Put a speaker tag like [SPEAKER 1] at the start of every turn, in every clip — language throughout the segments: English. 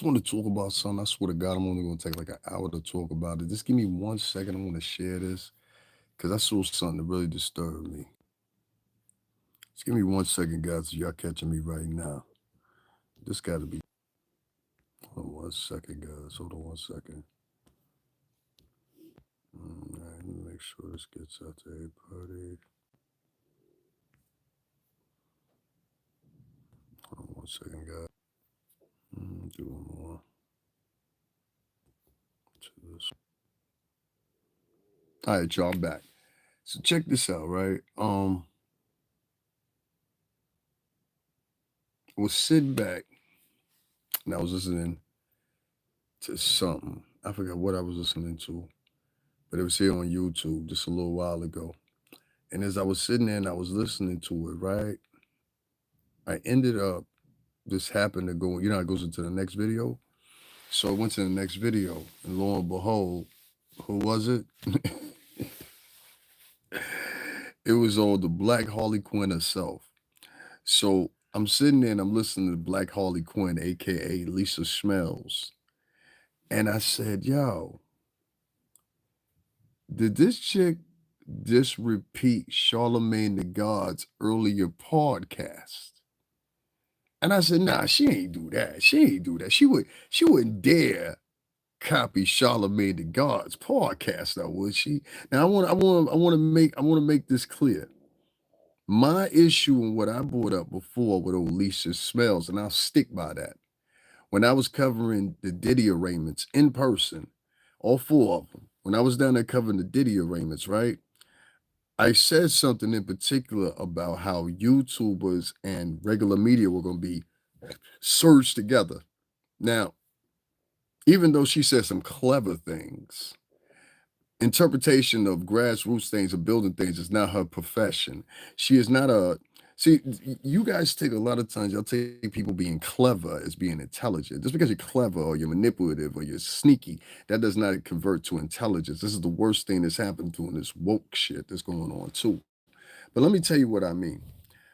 [SPEAKER 1] want to talk about something. I swear to God, I'm only going to take like an hour to talk about it. Just give me 1 second. I want to share this because I saw something that really disturbed me. Just give me 1 second, guys. Y'all catching me right now. This got to be. Hold on 1 second, guys. Hold on 1 second. All right, let me make sure this gets out to everybody. Hold on 1 second, guys. Do one more to this. All right, y'all, I'm back. So check this out, right? I was sitting back and I was listening to something. I forgot what I was listening to, but it was here on YouTube just a little while ago. And as I was sitting there and I was listening to it, right, I ended up just happened to go. You know, it goes into the next video. So I went to the next video, and lo and behold, who was it? It was all the Black Harley Quinn herself. So I'm sitting there and I'm listening to Black Harley Quinn, aka Lisa Smells, and I said, "Yo, did this chick just repeat Charlamagne the God's earlier podcast?" And I said, "Nah, she ain't do that. She ain't do that. She wouldn't dare copy Charlamagne the God's podcast, now would she?" Now I want to make this clear. My issue and what I brought up before with Alicia Smells, and I'll stick by that. When I was covering the Diddy arraignments in person, all four of them, when I was down there covering the Diddy arraignments, right? I said something in particular about how YouTubers and regular media were going to be surged together. Now, even though she said some clever things, interpretation of grassroots things or building things is not her profession. She is not a see. You guys take a lot of times. Y'all take people being clever as being intelligent. Just because you're clever or you're manipulative or you're sneaky, that does not convert to intelligence. This is the worst thing that's happened to in this woke shit that's going on too. But let me tell you what I mean.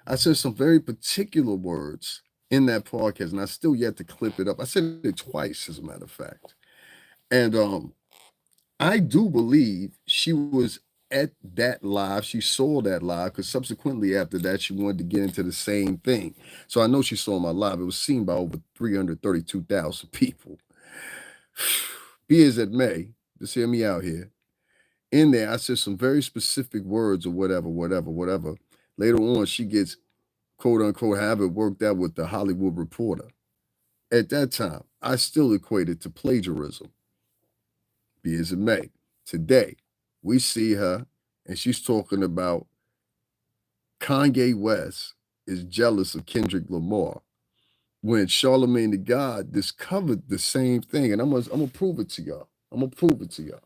[SPEAKER 1] I said some very particular words in that podcast, and I still yet to clip it up. I said it twice, as a matter of fact. And I do believe she was at that live. She saw that live because subsequently after that, she wanted to get into the same thing. So I know she saw my live. It was seen by over 332,000 people. Be as it may, just hear me out here. In there, I said some very specific words or whatever, whatever, whatever. Later on, she gets quote unquote have it worked out with the Hollywood Reporter. At that time, I still equated to plagiarism. Be as it may. Today, we see her and she's talking about Kanye West is jealous of Kendrick Lamar when Charlamagne the God discovered the same thing. And I'm gonna prove it to y'all. I'm gonna prove it to y'all.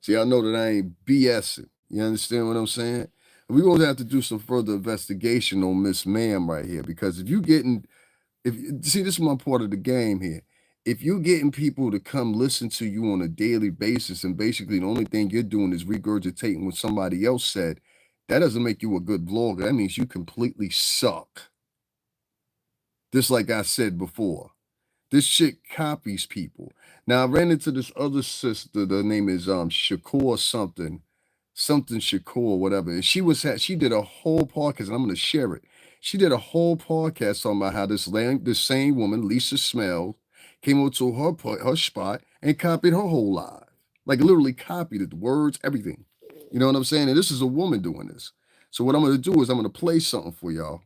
[SPEAKER 1] So y'all know that I ain't BSing. You understand what I'm saying? And we're gonna have to do some further investigation on Miss Ma'am right here because if you getting if see this is my part of the game here. If you're getting people to come listen to you on a daily basis and basically the only thing you're doing is regurgitating what somebody else said, that doesn't make you a good vlogger. That means you completely suck. Just like I said before. This shit copies people. Now I ran into this other sister. The name is Shakur something, something Shakur, whatever. And she did a whole podcast, and I'm gonna share it. She did a whole podcast talking about how this same woman, Lisa Smell, came over to her spot and copied her whole live. Like literally copied it, the words, everything. You know what I'm saying? And this is a woman doing this. So what I'm gonna do is I'm gonna play something for y'all.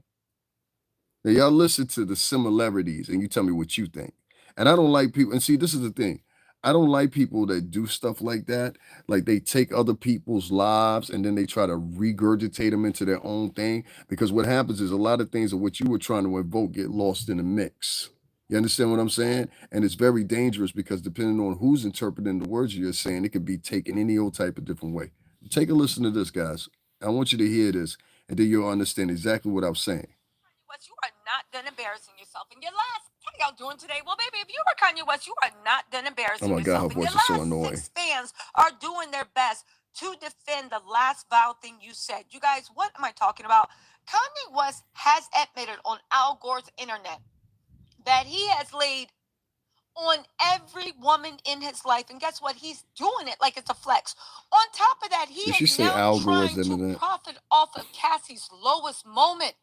[SPEAKER 1] Now, y'all listen to the similarities and you tell me what you think. And I don't like people, and see, this is the thing. I don't like people that do stuff like that. Like they take other people's lives and then they try to regurgitate them into their own thing. Because what happens is a lot of things of what you were trying to invoke get lost in the mix. You understand what I'm saying? And it's very dangerous because depending on who's interpreting the words you're saying, it could be taken any old type of different way. Take a listen to this, guys. I want you to hear this, and then you'll understand exactly what I'm saying.
[SPEAKER 2] West, you are not done embarrassing yourself in your last. How y'all doing today? Well, baby, if you were Kanye West, you are not done
[SPEAKER 1] Oh
[SPEAKER 2] embarrassing
[SPEAKER 1] my God, her
[SPEAKER 2] yourself. And your
[SPEAKER 1] voice is so
[SPEAKER 2] last
[SPEAKER 1] annoying.
[SPEAKER 2] six fans are doing their best to defend the last vile thing you said. You guys, what am I talking about? Kanye West has admitted on Al Gore's internet that he has laid on every woman in his life. And guess what? He's doing it like it's a flex. On top of that, he
[SPEAKER 1] Did she
[SPEAKER 2] is
[SPEAKER 1] say
[SPEAKER 2] now
[SPEAKER 1] Al Gore was
[SPEAKER 2] trying to
[SPEAKER 1] internet?
[SPEAKER 2] profit off of Cassie's lowest moment.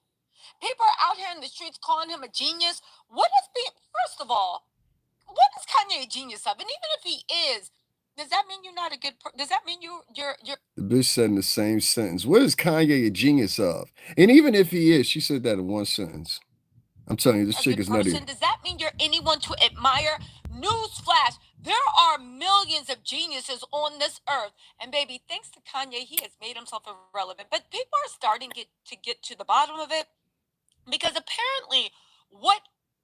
[SPEAKER 2] People are out here in the streets calling him a genius. What is being, first of all, what is Kanye a genius of? And even if he is, does that mean you're not a good does that mean you're
[SPEAKER 1] The bitch said in the same sentence. What is Kanye a genius of? And even if he is, she said that in one sentence. I'm telling you, this
[SPEAKER 2] a
[SPEAKER 1] chick
[SPEAKER 2] good
[SPEAKER 1] is nutty.
[SPEAKER 2] person? Does that mean you're anyone to admire? Newsflash, there are millions of geniuses on this earth. And baby, thanks to Kanye, he has made himself irrelevant. But people are starting to get to the bottom of it, because apparently what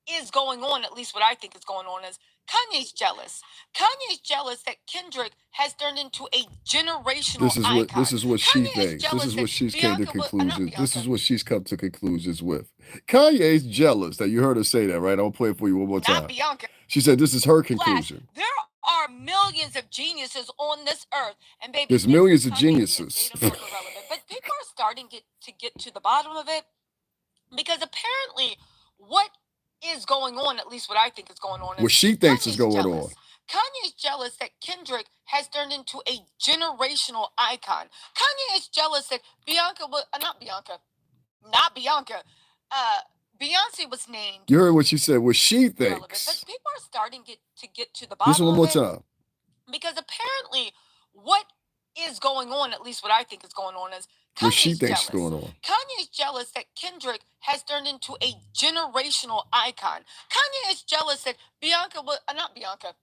[SPEAKER 2] is going on, at least what I think is going on, is Kanye's jealous. Kanye's jealous that Kendrick has turned into a generational icon.
[SPEAKER 1] This is what she
[SPEAKER 2] Kanye is
[SPEAKER 1] thinks. This
[SPEAKER 2] jealous
[SPEAKER 1] is
[SPEAKER 2] that
[SPEAKER 1] what she's came to
[SPEAKER 2] Bianca was-
[SPEAKER 1] conclusions.
[SPEAKER 2] not
[SPEAKER 1] This is
[SPEAKER 2] Bianca,
[SPEAKER 1] what she's come to conclusions with. Kanye's jealous that you heard her say that, right? I'll play it for you one more time.
[SPEAKER 2] not Bianca.
[SPEAKER 1] She said this is her
[SPEAKER 2] Flash,
[SPEAKER 1] conclusion.
[SPEAKER 2] there are millions of geniuses on this earth, and baby,
[SPEAKER 1] There's
[SPEAKER 2] thanks
[SPEAKER 1] millions
[SPEAKER 2] to
[SPEAKER 1] of
[SPEAKER 2] Kanye, he has
[SPEAKER 1] geniuses.
[SPEAKER 2] made himself irrelevant. But people are starting to get to the bottom of it, because apparently what is going on, at least what I think is going on, is
[SPEAKER 1] What she thinks
[SPEAKER 2] Kanye's
[SPEAKER 1] is going
[SPEAKER 2] jealous.
[SPEAKER 1] on.
[SPEAKER 2] Kanye's jealous that Kendrick has turned into a generational icon. Kanye is jealous that Bianca was not Bianca. Beyonce was named.
[SPEAKER 1] You heard what she said. What she
[SPEAKER 2] Relevant.
[SPEAKER 1] thinks.
[SPEAKER 2] But people are starting to get to the bottom
[SPEAKER 1] Listen one
[SPEAKER 2] of
[SPEAKER 1] more
[SPEAKER 2] it,
[SPEAKER 1] time.
[SPEAKER 2] because apparently what is going on, at least what I think is going on, is
[SPEAKER 1] What she
[SPEAKER 2] Kanye's
[SPEAKER 1] thinks is
[SPEAKER 2] jealous.
[SPEAKER 1] going on.
[SPEAKER 2] Kanye's jealous that Kendrick has turned into a generational icon. Kanye is jealous that Bianca was not Bianca.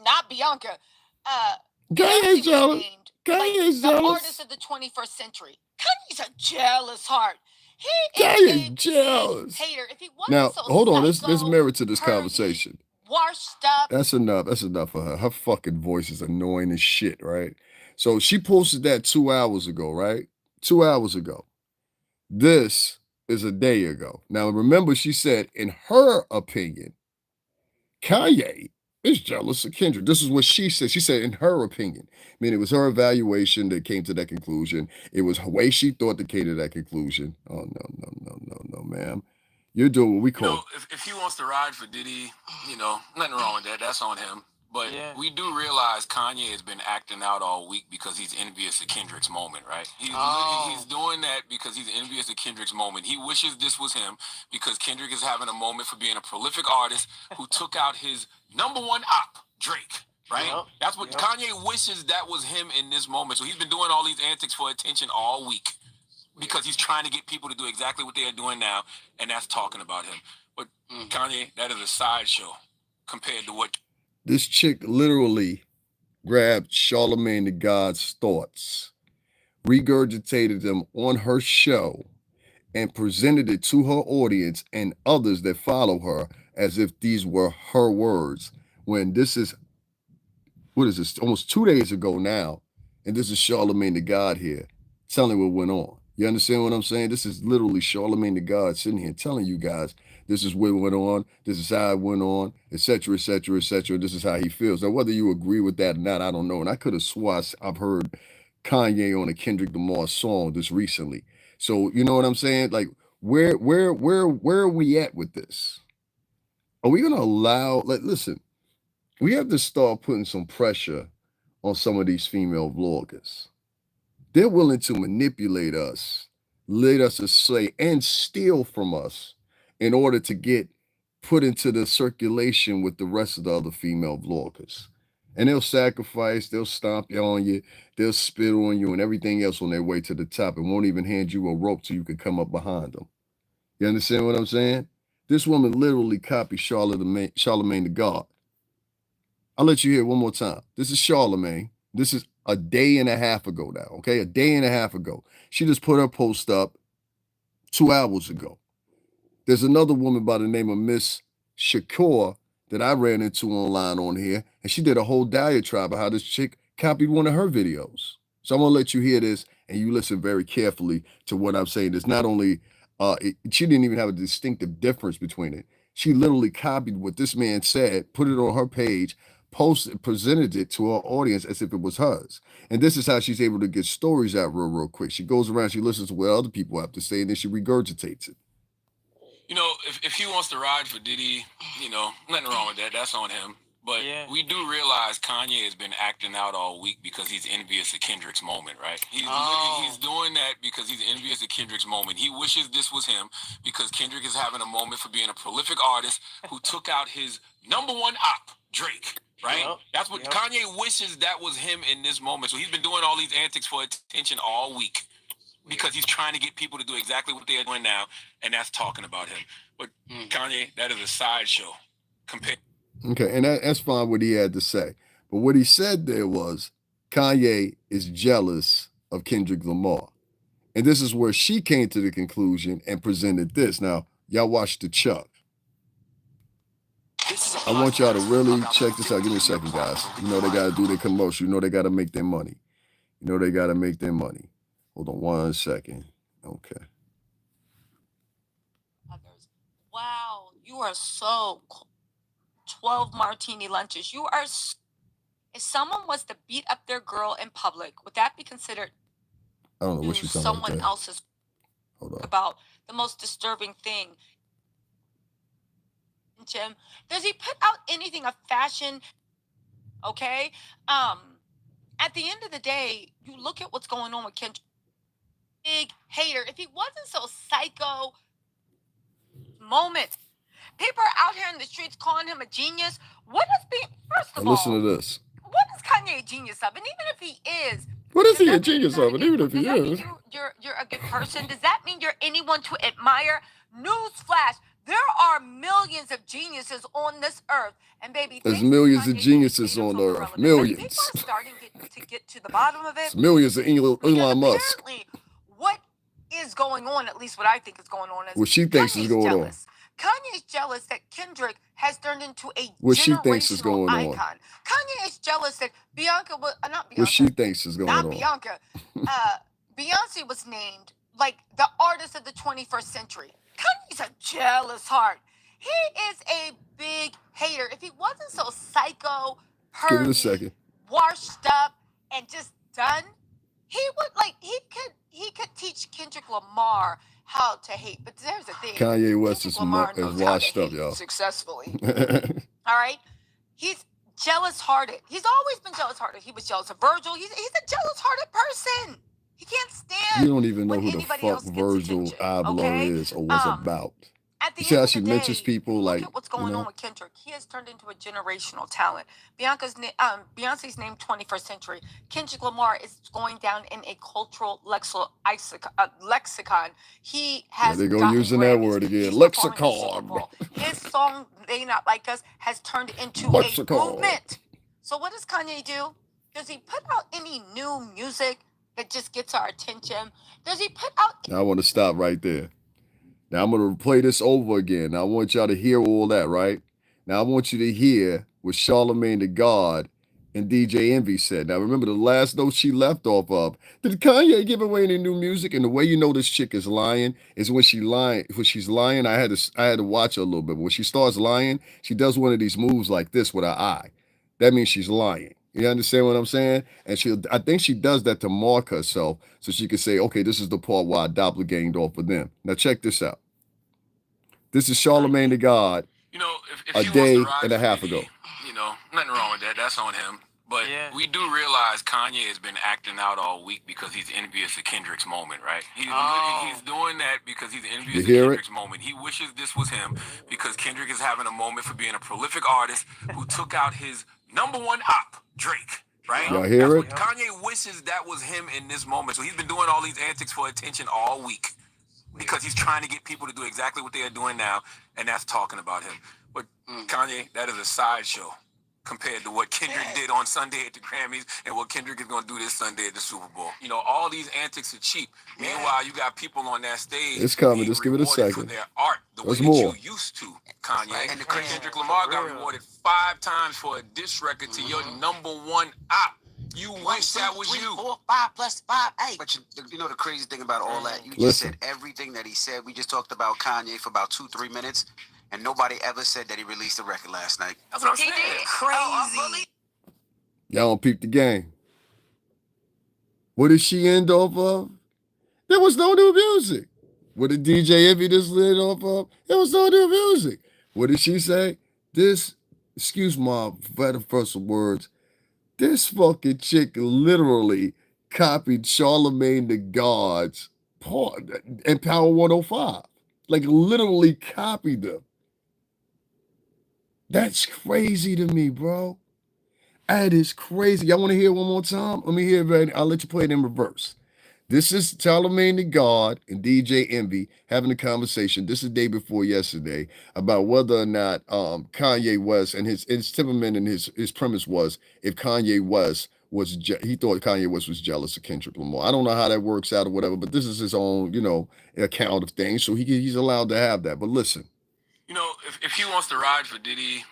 [SPEAKER 1] Kanye's
[SPEAKER 2] Beyonce was
[SPEAKER 1] jealous.
[SPEAKER 2] named
[SPEAKER 1] Kanye's
[SPEAKER 2] the
[SPEAKER 1] jealous.
[SPEAKER 2] artist of the 21st century. Kanye's a jealous heart. He
[SPEAKER 1] Kanye's
[SPEAKER 2] is a
[SPEAKER 1] jealous.
[SPEAKER 2] big hater. If he wasn't
[SPEAKER 1] Now,
[SPEAKER 2] so
[SPEAKER 1] hold on. There's
[SPEAKER 2] psycho,
[SPEAKER 1] merit to this
[SPEAKER 2] pervy,
[SPEAKER 1] conversation.
[SPEAKER 2] washed up.
[SPEAKER 1] That's enough. That's enough for her. Her fucking voice is annoying as shit, right? So she posted that 2 hours ago, right? 2 hours ago. This is a day ago. Now, remember, she said, in her opinion, Kanye is jealous of Kendrick. This is what she said. She said, in her opinion. I mean, it was her evaluation that came to that conclusion. It was her way she thought that came to that conclusion. Oh, no, ma'am. You're doing what we call.
[SPEAKER 3] You know, if he wants to ride for Diddy, nothing wrong with that. That's on him. But we do realize Kanye has been acting out all week because he's envious of Kendrick's moment, right? He's doing that because he's envious of Kendrick's moment. He wishes this was him because Kendrick is having a moment for being a prolific artist who took out his number one op, Drake. Right? Yep. That's what Kanye wishes that was him in this moment. So he's been doing all these antics for attention all week because he's trying to get people to do exactly what they are doing now, and that's talking about him. But Kanye, that is a sideshow compared to what...
[SPEAKER 1] This chick literally grabbed Charlamagne the God's thoughts, regurgitated them on her show, and presented it to her audience and others that follow her as if these were her words, when this is, what is this, almost 2 days ago now, and this is Charlamagne the God here telling what went on. You understand what I'm saying? This is literally Charlamagne the God sitting here telling you guys this is what went on, this is how it went on, etc., etc., etc. This is how he feels. Now, whether you agree with that or not, I don't know. And I could have swore I've heard Kanye on a Kendrick Lamar song just recently. So you know what I'm saying? Like, where are we at with this? Are we gonna allow? Like, listen, we have to start putting some pressure on some of these female vloggers. They're willing to manipulate us, lead us astray, and steal from us in order to get put into the circulation with the rest of the other female vloggers. And they'll sacrifice, they'll stomp on you, they'll spit on you and everything else on their way to the top, and won't even hand you a rope so you can come up behind them. You understand what I'm saying? This woman literally copied Charlamagne the God. I'll let you hear it one more time. This is Charlamagne. This is a day and a half ago now, okay? A day and a half ago. She just put her post up 2 hours ago. There's another woman by the name of Miss Shakur that I ran into online on here, and she did a whole diatribe of how this chick copied one of her videos. So I'm going to let you hear this, and you listen very carefully to what I'm saying. It's not only, she didn't even have a distinctive difference between it. She literally copied what this man said, put it on her page, presented it to her audience as if it was hers. And this is how she's able to get stories out real quick. She goes around, she listens to what other people have to say, and then she regurgitates it.
[SPEAKER 3] You know, if he wants to ride for Diddy, nothing wrong with that. That's on him. But we do realize Kanye has been acting out all week because he's envious of Kendrick's moment, right? He's doing that because he's envious of Kendrick's moment. He wishes this was him because Kendrick is having a moment for being a prolific artist who took out his #1 op, Drake. Right? That's what Kanye wishes that was him in this moment. So he's been doing all these antics for attention all week because he's trying to get people to do exactly what they're doing now, and that's talking about him. But Kanye, that is a sideshow compared.
[SPEAKER 1] Okay, and that's fine what he had to say. But what he said there was Kanye is jealous of Kendrick Lamar. And this is where she came to the conclusion and presented this. Now, y'all watch the Chuck. I want y'all to really check this out. Give me a second, guys. You know they got to do their commercial. You know they got to make their money. You know they got to make their money. Hold on 1 second. Okay.
[SPEAKER 2] Wow, you are so cool. 12 martini lunches. You are. If someone was to beat up their girl in public, would that be considered?
[SPEAKER 1] I don't know what she's talking about.
[SPEAKER 2] Someone else's.
[SPEAKER 1] Hold on.
[SPEAKER 2] About the most disturbing thing. Jim, does he put out anything of fashion? Okay. At the end of the day, you look at what's going on with Kendrick. Big hater. If he wasn't so psycho. Moment. People are out here in the streets calling him a genius. What is being, first of all,
[SPEAKER 1] listen to this.
[SPEAKER 2] What is Kanye a genius of? And even if he is,
[SPEAKER 1] what is he a genius of? And even if he is,
[SPEAKER 2] you're a good person. Does that mean you're anyone to admire? Newsflash: there are millions of geniuses on this earth, and baby,
[SPEAKER 1] there's millions of geniuses on earth. Millions.
[SPEAKER 2] People are starting to get to the bottom of it.
[SPEAKER 1] It's millions of Elon Musk.
[SPEAKER 2] What is going on? At least what I think is going on is
[SPEAKER 1] what she thinks is going on.
[SPEAKER 2] Kanye's jealous that Kendrick has turned into a
[SPEAKER 1] what she thinks is going
[SPEAKER 2] icon.
[SPEAKER 1] On.
[SPEAKER 2] Kanye is jealous that Bianca was not Bianca.
[SPEAKER 1] What she thinks is going
[SPEAKER 2] not
[SPEAKER 1] on.
[SPEAKER 2] Bianca. Beyonce was named like the artist of the 21st century. Kanye's a jealous heart. He is a big hater. If he wasn't so psycho,
[SPEAKER 1] give it a second,
[SPEAKER 2] washed up, and just done, he would he could teach Kendrick Lamar how to hate. But there's the thing.
[SPEAKER 1] Kanye West is washed up, y'all.
[SPEAKER 2] Successfully. All right? He's jealous-hearted. He's always been jealous-hearted. He was jealous of Virgil. He's a jealous-hearted person. He can't stand.
[SPEAKER 1] You don't even know who the fuck Virgil Abloh is or was about. You see how she mentions people like,
[SPEAKER 2] look at what's going on with Kendrick. He has turned into a generational talent. Beyonce's named 21st century. Kendrick Lamar is going down in a cultural lexicon. He has.
[SPEAKER 1] They're going using that word again. Lexicon.
[SPEAKER 2] His song "They Not Like Us" has turned into a movement. So what does Kanye do? Does he put out any new music that just gets our attention? Does he put out?
[SPEAKER 1] I want to stop right there. Now, I'm going to play this over again. I want y'all to hear all that, right? Now, I want you to hear what Charlamayne the God and DJ Envy said. Now, remember the last note she left off of. Did Kanye give away any new music? And the way you know this chick is lying is when she's lying, I had to watch her a little bit. But when she starts lying, she does one of these moves like this with her eye. That means she's lying. You understand what I'm saying? And I think she does that to mark herself so she can say, okay, this is the part where I doppelganged off of them. Now check this out. This is Charlamayne the God.
[SPEAKER 3] You know, if
[SPEAKER 1] a day and a half ago.
[SPEAKER 3] You know, nothing wrong with that. That's on him. But we do realize Kanye has been acting out all week because he's envious of Kendrick's moment, right? He's doing that because he's envious of Kendrick's moment. He wishes this was him because Kendrick is having a moment for being a prolific artist who took out his #1 op, Drake. Right?
[SPEAKER 1] Y'all hear it?
[SPEAKER 3] Kanye wishes that was him in this moment. So he's been doing all these antics for attention all week because he's trying to get people to do exactly what they are doing now, and that's talking about him. But Kanye, that is a sideshow compared to what Kendrick did on Sunday at the Grammys and what Kendrick is going to do this Sunday at the Super Bowl. You know, all these antics are cheap. Meanwhile, you got people on that stage.
[SPEAKER 1] It's coming. Just give it a second.
[SPEAKER 3] For their art, the way that you used to, Kanye. Right. And Kendrick Lamar got rewarded 5 times for a diss record to your #1 op. You wish that was you.
[SPEAKER 4] 4, 5 plus 5, 8. But you know the crazy thing about all that? You just said everything that he said. We just talked about Kanye for about 2-3 minutes, and nobody ever said that he released a record last night.
[SPEAKER 3] That's what I'm saying.
[SPEAKER 4] Crazy.
[SPEAKER 1] Y'all don't peep the game. What did she end off of? There was no new music. What did DJ Envy just end off of? There was no new music. What did she say? This excuse my better first words, this fucking chick literally copied Charlamagne the God's part and Power 105. Like literally copied them. That's crazy to me, bro. That is crazy. Y'all want to hear it one more time? Let me hear it, man. I'll let you play it in reverse. This is Charlamagne the God and DJ Envy having a conversation. This is the day before yesterday about whether or not Kanye West and his temperament and his premise was if Kanye West he thought Kanye West was jealous of Kendrick Lamar. I don't know how that works out or whatever, but this is his own, account of things. So he's allowed to have that. But listen.
[SPEAKER 3] If he wants to ride for Diddy,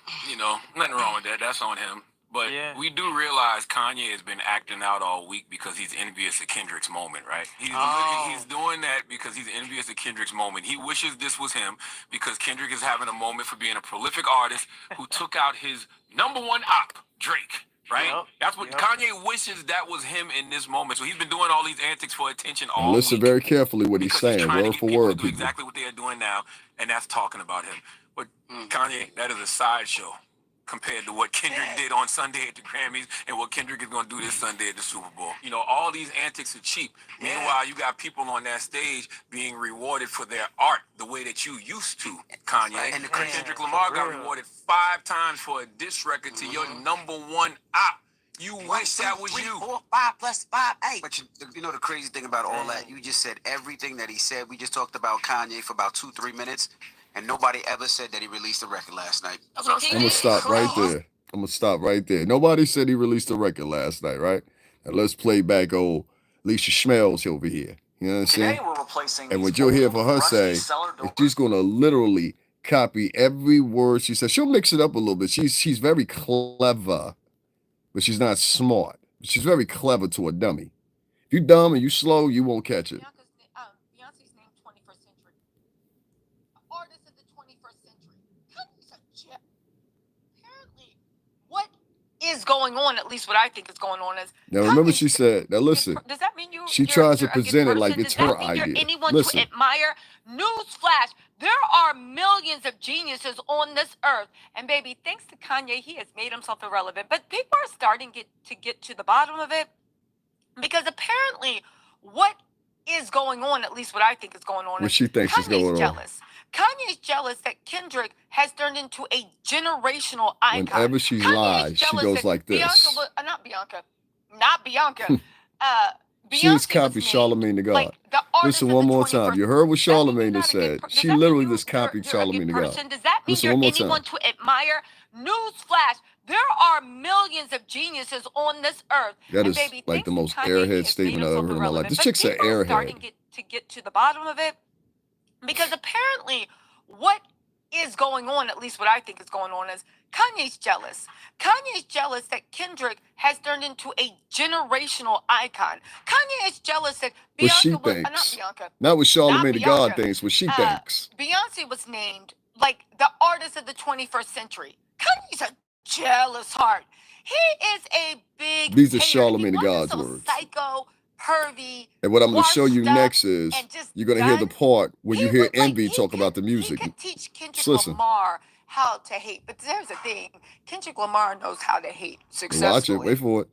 [SPEAKER 3] nothing wrong with that. That's on him. But we do realize Kanye has been acting out all week because he's envious of Kendrick's moment, right? He's doing that because he's envious of Kendrick's moment. He wishes this was him because Kendrick is having a moment for being a prolific artist who took out his number one op, Drake. Right? That's what Kanye wishes that was him in this moment. So he's been doing all these antics for attention all week.
[SPEAKER 1] Listen very carefully what he's saying, word for word.
[SPEAKER 3] Do exactly what they are doing now, and that's talking about him. But Kanye, that is a sideshow compared to what Kendrick did on Sunday at the Grammys and what Kendrick is going to do this Sunday at the Super Bowl. All these antics are cheap. Meanwhile, you got people on that stage being rewarded for their art the way that you used to, Kanye. And Kendrick Lamar got rewarded 5 times for a diss record to your number one op. You wish that was
[SPEAKER 4] 3,
[SPEAKER 3] you.
[SPEAKER 4] 4, 5 plus 5, 8. But the crazy thing about all that, you just said everything that he said. We just talked about Kanye for about 2-3 minutes. And nobody ever said that he released a record last night.
[SPEAKER 3] That's what I'm saying.
[SPEAKER 1] I'm going to stop right there. Nobody said he released a record last night, right? Now let's play back old Alicia Schmelz over here. You know what I'm saying?
[SPEAKER 4] Today we're replacing
[SPEAKER 1] and what you'll hear for her say is she's going to literally copy every word she says. She'll mix it up a little bit. She's very clever, but she's not smart. She's very clever to a dummy. If you're dumb and you slow, you won't catch it.
[SPEAKER 2] Beyonce's named 21st century. Artist of the 21st century. Kanye's a jet. Apparently, what is going on, at least what I think is going on, is
[SPEAKER 1] now remember she said, now listen,
[SPEAKER 2] does that mean
[SPEAKER 1] she tries to present it like it's her idea.
[SPEAKER 2] Anyone to admire? Newsflash, there are millions of geniuses on this earth, and baby, thanks to Kanye, he has made himself irrelevant. But people are starting to get to the bottom of it, because apparently what is going on, at least what I think is going on,
[SPEAKER 1] what she thinks is going on.
[SPEAKER 2] Jealous. Kanye's jealous that Kendrick has turned into a generational icon.
[SPEAKER 1] Whenever she lies, she goes like this.
[SPEAKER 2] Not Bianca.
[SPEAKER 1] She just copied Charlamagne the God.
[SPEAKER 2] Like
[SPEAKER 1] listen one more time. You heard what Charlamagne said. She literally just copied Charlamagne the God.
[SPEAKER 2] Does that mean you're anyone to admire? Newsflash, there are millions of geniuses on this earth.
[SPEAKER 1] That is like the most airhead statement I've ever heard in my life. This chick's an airhead.
[SPEAKER 2] Starting to get to the bottom of it, because apparently what is going on, at least what I think is going on, is Kanye's jealous. Kanye's jealous that Kendrick has turned into a generational icon. Kanye is jealous that
[SPEAKER 1] not what Charlamagne the God thinks, what she thinks.
[SPEAKER 2] Beyonce was named like the artist of the 21st century. Kanye's a jealous heart. He is a big
[SPEAKER 1] These are Charlamagne the God's words.
[SPEAKER 2] Psycho, pervy.
[SPEAKER 1] And what I'm going to show you next is you're going to hear the part where you hear Envy talk about the music.
[SPEAKER 2] He could teach Kendrick Lamar how to hate, but there's a thing. Kendrick Lamar knows how to hate successfully.
[SPEAKER 1] Watch it. Wait for it.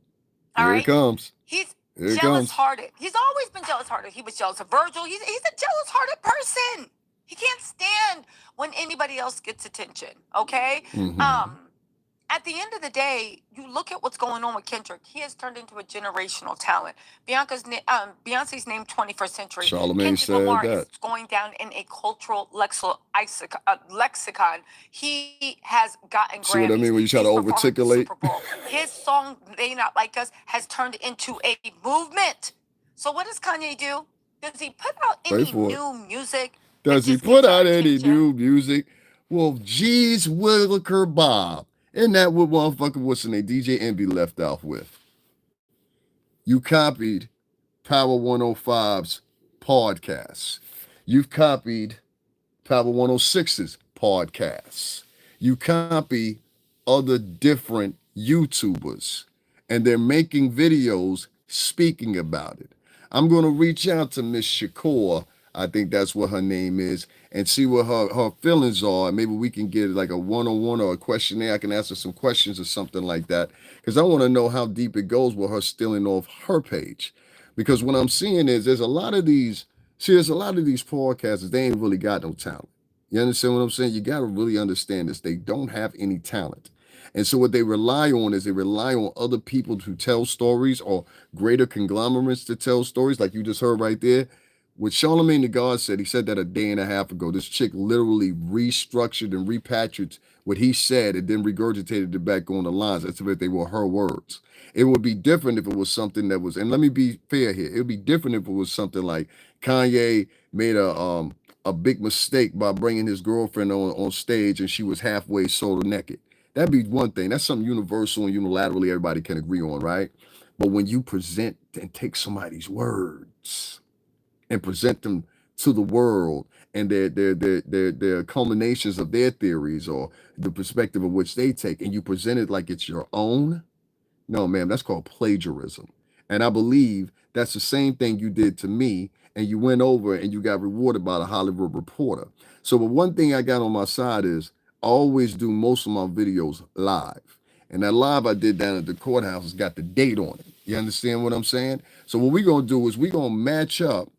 [SPEAKER 1] Here it comes.
[SPEAKER 2] He's jealous-hearted. He's always been jealous-hearted. He was jealous of Virgil. He's a jealous-hearted person. He can't stand when anybody else gets attention, okay?
[SPEAKER 1] Mm-hmm.
[SPEAKER 2] At the end of the day, you look at what's going on with Kendrick. He has turned into a generational talent. Beyonce's named 21st century.
[SPEAKER 1] Charlamagne said
[SPEAKER 2] Lamar
[SPEAKER 1] that.
[SPEAKER 2] is going down in a cultural lexicon. He has gotten Grammys.
[SPEAKER 1] See what I mean when you try to overarticulate?
[SPEAKER 2] His song, They Not Like Us, has turned into a movement. So what does Kanye do? Does he put out any new music?
[SPEAKER 1] Does he put out any new music? Well, geez, Williker Bob. Isn't that what motherfucker, what's the name, DJ Envy left off with? You copied Power 105's podcasts. You've copied Power 106's podcasts. You copy other different YouTubers, and they're making videos speaking about it. I'm going to reach out to Miss Shakur I think that's what her name is, and see what her feelings are. Maybe we can get like a one-on-one or a questionnaire. I can ask her some questions or something like that, because I want to know how deep it goes with her stealing off her page. Because what I'm seeing is there's a lot of these. See, there's a lot of these podcasters. They ain't really got no talent. You understand what I'm saying? You got to really understand this. They don't have any talent. And so what they rely on is they rely on other people to tell stories, or greater conglomerates to tell stories, like you just heard right there. What Charlamagne the God said, he said that a day and a half ago. This chick literally restructured and repatriated what he said and then regurgitated it back on the lines as if they were her words. It would be different if it was something that was, and let me be fair here, it would be different if it was something like Kanye made a big mistake by bringing his girlfriend on stage and she was halfway soda naked. That'd be one thing. That's something universal and unilaterally everybody can agree on, right? But when you present and take somebody's words and present them to the world and their culminations of their theories or the perspective of which they take, and you present it like it's your own, no, ma'am, that's called plagiarism. And I believe that's the same thing you did to me, and you went over and you got rewarded by the Hollywood Reporter. So the one thing I got on my side is I always do most of my videos live. And that live I did down at the courthouse has got the date on it. You understand what I'm saying? So what we're going to do is we're going to match up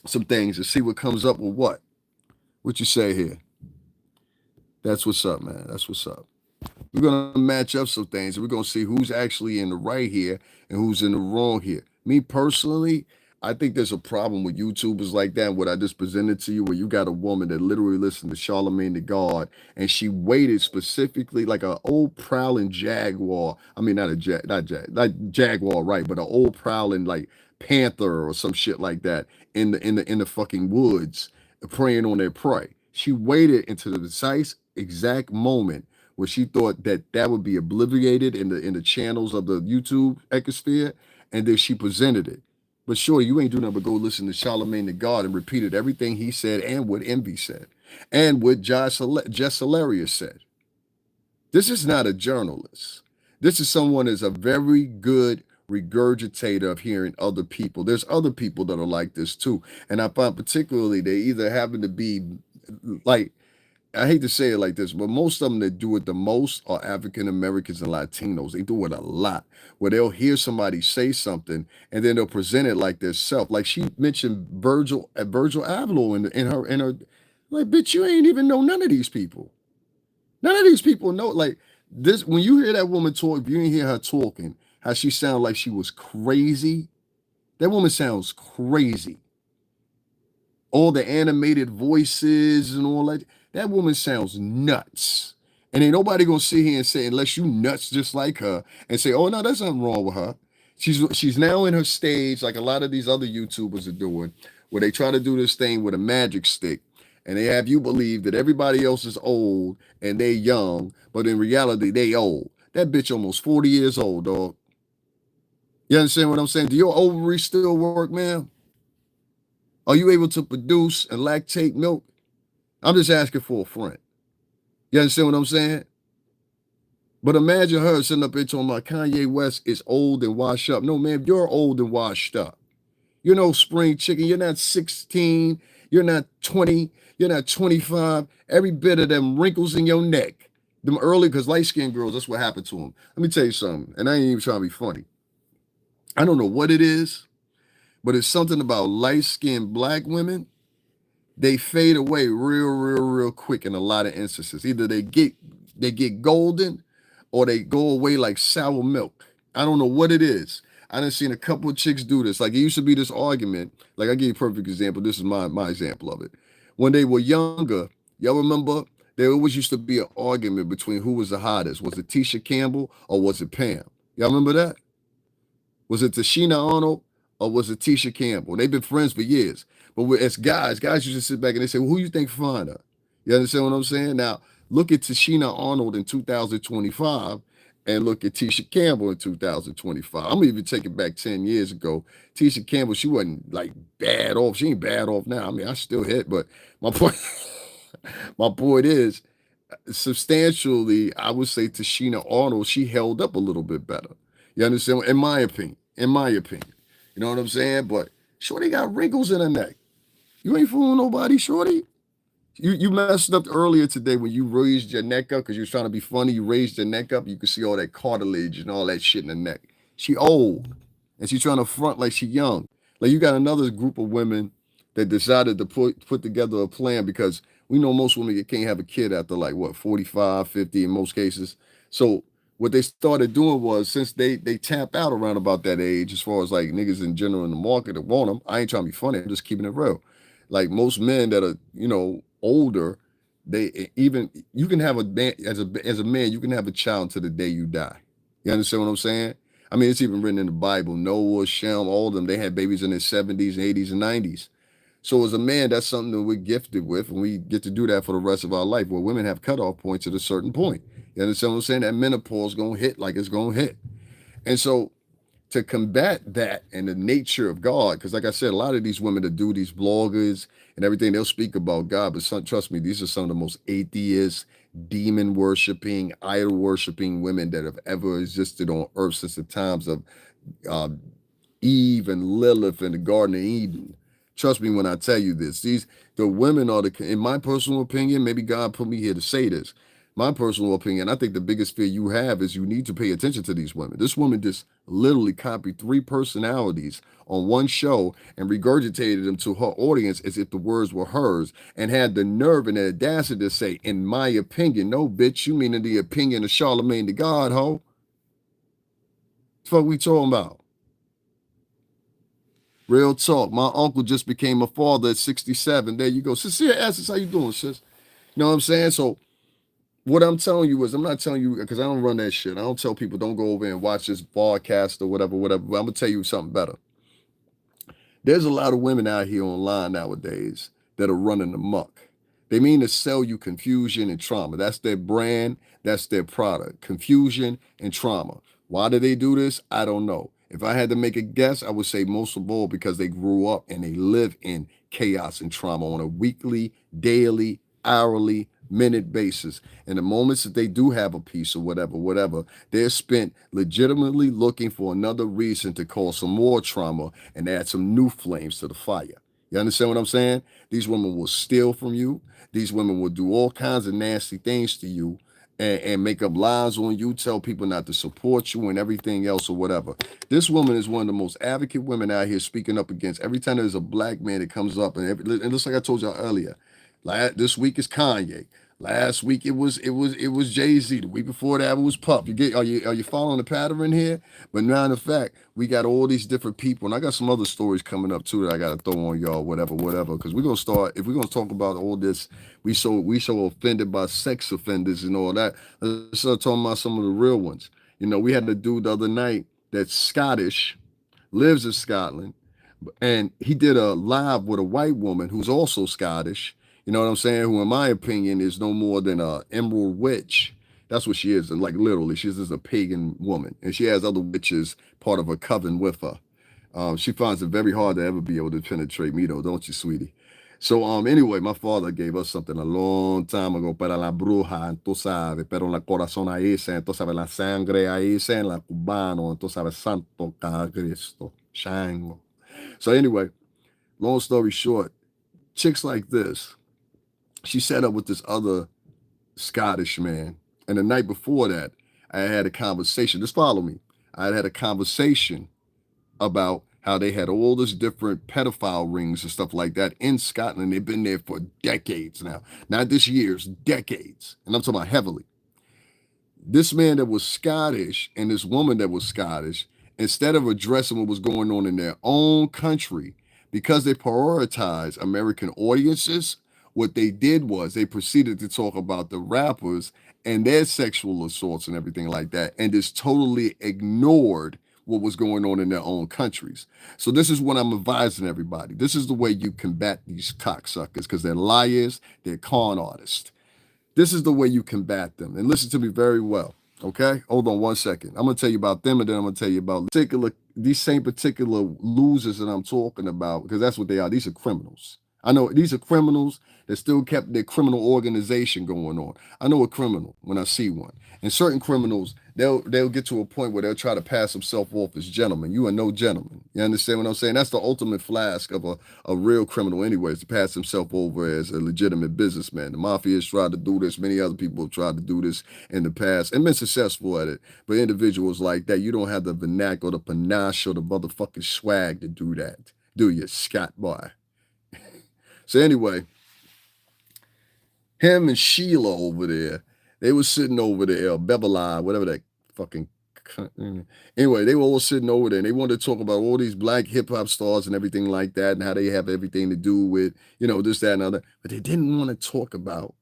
[SPEAKER 1] some things and see what comes up with what. What you say here? That's what's up, man. That's what's up. We're going to match up some things, and we're going to see who's actually in the right here and who's in the wrong here. Me personally, I think there's a problem with YouTubers like that. What I just presented to you, where you got a woman that literally listened to Charlamagne the God, and she waited specifically like an old prowling jaguar. I mean, not jaguar, right? But an old prowling like panther or some shit like that in the fucking woods, preying on their prey. She waited until the precise exact moment where she thought that would be obliterated in the channels of the YouTube ecosphere, and then she presented it. But sure, you ain't doing nothing but go listen to Charlamagne the God and repeated everything he said and what Envy said and what Jess Hilarious said. This is not a journalist. This is someone that's a very good regurgitator of hearing other people. There's other people that are like this too. And I find particularly they either happen to be like, I hate to say it like this, but most of them that do it the most are African Americans and Latinos. They do it a lot, where they'll hear somebody say something and then they'll present it like their self. Like she mentioned Virgil Abloh in her, like, bitch, you ain't even know none of these people. None of these people know, like this. When you hear that woman talk, if you didn't hear her talking, how she sounded like she was crazy. That woman sounds crazy. All the animated voices and all that. That woman sounds nuts. And ain't nobody gonna sit here and say, unless you nuts just like her, and say, oh no, there's nothing wrong with her. She's now in her stage, like a lot of these other YouTubers are doing, where they try to do this thing with a magic stick. And they have you believe that everybody else is old and they young, but in reality, they old. That bitch almost 40 years old, dog. You understand what I'm saying? Do your ovaries still work, man? Are you able to produce and lactate milk? I'm just asking for a friend. You understand what I'm saying? But imagine her sitting up here talking about Kanye West is old and washed up. No, man, you're old and washed up. You're no spring chicken. You're not 16. You're not 20. You're not 25. Every bit of them wrinkles in your neck. Them early, because light-skinned girls, that's what happened to them. Let me tell you something, and I ain't even trying to be funny. I don't know what it is, but it's something about light-skinned black women. They fade away real quick in a lot of instances. Either they get golden or they go away like sour milk. I don't know what it is. I done seen a couple of chicks do this. Like it used to be this argument. Like I give you a perfect example. This is my example of it. When they were younger, y'all remember there always used to be an argument between who was the hottest. Was it Tisha Campbell or was it Pam? Y'all remember that? Was it Tashina Arnold or was it Tisha Campbell? They've been friends for years. But as guys used to sit back and they say, well, who you think finer? You understand what I'm saying? Now, look at Tashina Arnold in 2025 and look at Tisha Campbell in 2025. I'm going to even take it back 10 years ago. Tisha Campbell, she wasn't like bad off. She ain't bad off now. I mean, I still hit, but my point is, substantially, I would say Tashina Arnold, she held up a little bit better. You understand? In my opinion. You know what I'm saying? But Shorty got wrinkles in her neck. You ain't fooling nobody, shorty. You messed up earlier today when you raised your neck up because you was trying to be funny. You raised your neck up. You could see all that cartilage and all that shit in the neck. She old, and she trying to front like she young. Like you got another group of women that decided to put together a plan because we know most women can't have a kid after like what 45, 50 in most cases. So what they started doing was since they tap out around about that age, as far as like niggas in general in the market that want them. I ain't trying to be funny. I'm just keeping it real. Like most men that are older, they even you can have a man as a man you can have a child to the day you die. You understand what I'm saying? I mean, it's even written in the Bible. Noah, Shem, all of them, they had babies in their 70s, 80s, and 90s. So as a man, that's something that we're gifted with, and we get to do that for the rest of our life. Where women have cutoff points at a certain point. You understand what I'm saying? That menopause gonna hit like it's gonna hit. And so to combat that and the nature of God, because like I said, a lot of these women that do these bloggers and everything, they'll speak about God, but trust me, these are some of the most atheist, demon worshiping, idol worshiping women that have ever existed on earth since the times of uh, Eve and Lilith in the Garden of Eden. Trust me when I tell you this. The women are in my personal opinion, maybe God put me here to say this. My personal opinion, I think the biggest fear you have is you need to pay attention to these women. This woman just literally copied 3 personalities on one show and regurgitated them to her audience as if the words were hers and had the nerve and the audacity to say, in my opinion. No, bitch, you mean in the opinion of Charlamagne the God, ho? What the fuck we talking about? Real talk. My uncle just became a father at 67. There you go. Sincere Essence, how you doing, sis? You know what I'm saying? So what I'm telling you is, I'm not telling you, because I don't run that shit. I don't tell people don't go over and watch this broadcast or whatever. But I'm going to tell you something better. There's a lot of women out here online nowadays that are running amok. They mean to sell you confusion and trauma. That's their brand. That's their product. Confusion and trauma. Why do they do this? I don't know. If I had to make a guess, I would say most of all because they grew up and they live in chaos and trauma on a weekly, daily, hourly, minute basis. And the moments that they do have a piece or whatever, they're spent legitimately looking for another reason to cause some more trauma and add some new flames to the fire. You understand what I'm saying? These women will steal from you. These women will do all kinds of nasty things to you and make up lies on you, tell people not to support you and everything else or whatever. This woman is one of the most advocate women out here speaking up against every time there's a black man that comes up. And just like I told y'all earlier, this week is Kanye. Last week it was Jay-Z. The week before that it was Puff. Are you following the pattern here? But now in fact, we got all these different people, and I got some other stories coming up too that I gotta throw on y'all, whatever. Because we're gonna start, if we're gonna talk about all this, we so offended by sex offenders and all that. Let's start talking about some of the real ones. We had a dude the other night that's Scottish, lives in Scotland, and he did a live with a white woman who's also Scottish. You know what I'm saying? Who, in my opinion, is no more than a emerald witch. That's what she is. Like literally, she's just a pagan woman, and she has other witches part of her coven with her. She finds it very hard to ever be able to penetrate me, though, don't you, sweetie? So anyway, my father gave us something a long time ago. Para la bruja, tú sabes, pero la corazón ahí, tú sabes, la sangre ahí, en la cubano, tú sabes, santo Cristo, Shango. So anyway, long story short, chicks like this. She set up with this other Scottish man. And the night before that, I had a conversation. Just follow me. I had a conversation about how they had all this different pedophile rings and stuff like that in Scotland. They've been there for decades now. Not just years, decades. And I'm talking about heavily. This man that was Scottish and this woman that was Scottish, instead of addressing what was going on in their own country, because they prioritize American audiences, what they did was they proceeded to talk about the rappers and their sexual assaults and everything like that, and just totally ignored what was going on in their own countries. So this is what I'm advising everybody. This is the way you combat these cocksuckers, because they're liars, they're con artists. This is the way you combat them. And listen to me very well, okay? Hold on one second. I'm going to tell you about them, and then I'm going to tell you about these same particular losers that I'm talking about, because that's what they are. These are criminals. I know these are criminals that still kept their criminal organization going on. I know a criminal when I see one. And certain criminals, they'll get to a point where they'll try to pass themselves off as gentlemen. You are no gentleman. You understand what I'm saying? That's the ultimate flask of a real criminal anyways, to pass himself over as a legitimate businessman. The mafia has tried to do this. Many other people have tried to do this in the past and been successful at it. But individuals like that, you don't have the vernacular, the panache, or the motherfucking swag to do that, do you, Scott boy? So anyway, him and Sheila over there, they were sitting over there, Beverly, whatever that fucking. Anyway, they were all sitting over there and they wanted to talk about all these black hip hop stars and everything like that and how they have everything to do with, this, that, and other. But they didn't want to talk about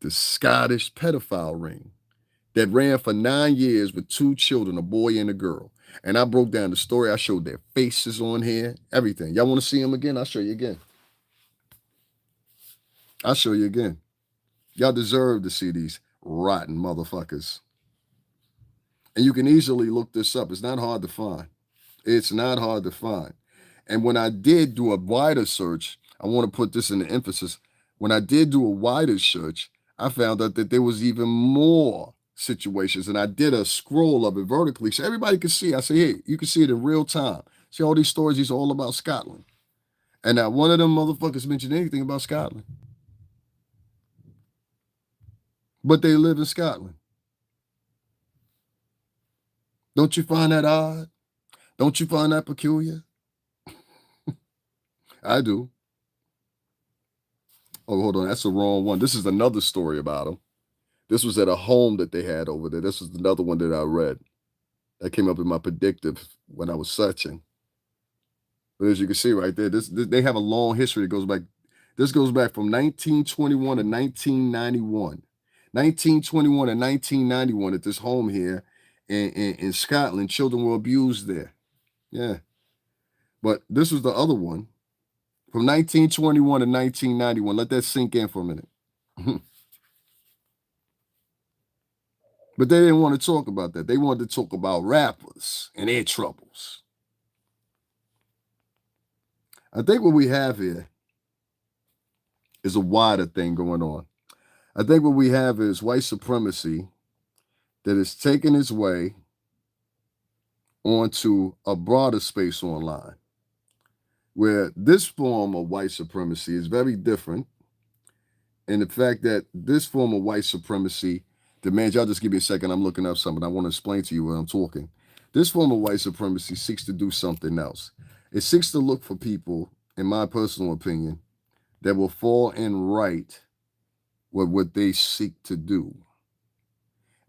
[SPEAKER 1] the Scottish pedophile ring that ran for 9 years with 2 children, a boy and a girl. And I broke down the story. I showed their faces on here, everything. Y'all want to see them again? I'll show you again. I'll show you again. Y'all deserve to see these rotten motherfuckers. And you can easily look this up. It's not hard to find. It's not hard to find. And when I did do a wider search, I want to put this in the emphasis. When I did do a wider search, I found out that there was even more situations. And I did a scroll of it vertically so everybody could see. I say, hey, you can see it in real time. See all these stories, these are all about Scotland. And not one of them motherfuckers mentioned anything about Scotland. But they live in Scotland. Don't you find that odd? Don't you find that peculiar? I do. Oh, hold on. That's the wrong one. This is another story about them. This was at a home that they had over there. This was another one that I read. That came up in my predictive when I was searching. But as you can see right there, they have a long history that goes back. This goes back from 1921 to 1991. 1921 and 1991 at this home here in Scotland, children were abused there. Yeah. But this was the other one from 1921 to 1991. Let that sink in for a minute. But they didn't want to talk about that. They wanted to talk about rappers and their troubles. I think what we have here is a wider thing going on. I think what we have is white supremacy that is taking its way onto a broader space online, where this form of white supremacy is very different. And the fact that this form of white supremacy demands, y'all just give me a second, I'm looking up something. I want to explain to you when I'm talking. This form of white supremacy seeks to do something else. It seeks to look for people, in my personal opinion, that will fall in right with what they seek to do.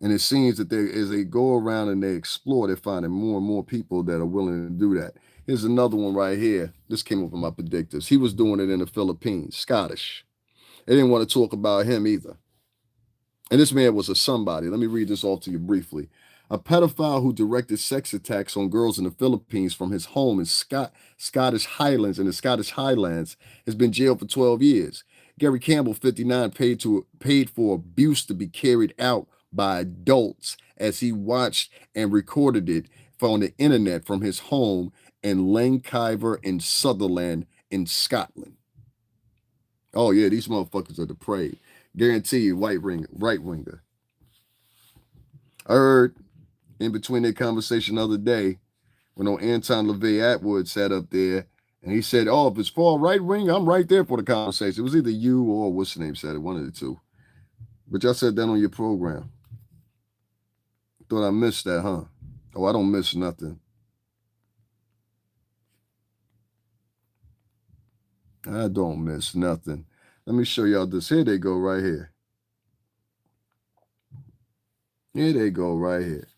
[SPEAKER 1] And it seems that as they go around and they explore, they're finding more and more people that are willing to do that. Here's another one right here. This came up in my predictors. He was doing it in the Philippines, Scottish. They didn't want to talk about him either. And this man was a somebody. Let me read this off to you briefly. A pedophile who directed sex attacks on girls in the Philippines from his home in Scottish Highlands, in the Scottish Highlands, has been jailed for 12 years. Gary Campbell, 59, paid for abuse to be carried out by adults as he watched and recorded it on the internet from his home in Lankiver in Sutherland in Scotland. Oh yeah, these motherfuckers are depraved. Guarantee you, right winger. I heard in between their conversation the other day when Anton LaVey Atwood sat up there and he said, oh, if it's far right wing, I'm right there for the conversation. It was either you or what's the name said it, one of the two. But y'all said that on your program. Thought I missed that, huh? Oh, I don't miss nothing. I don't miss nothing. Let me show y'all this. Here they go right here. Here they go right here.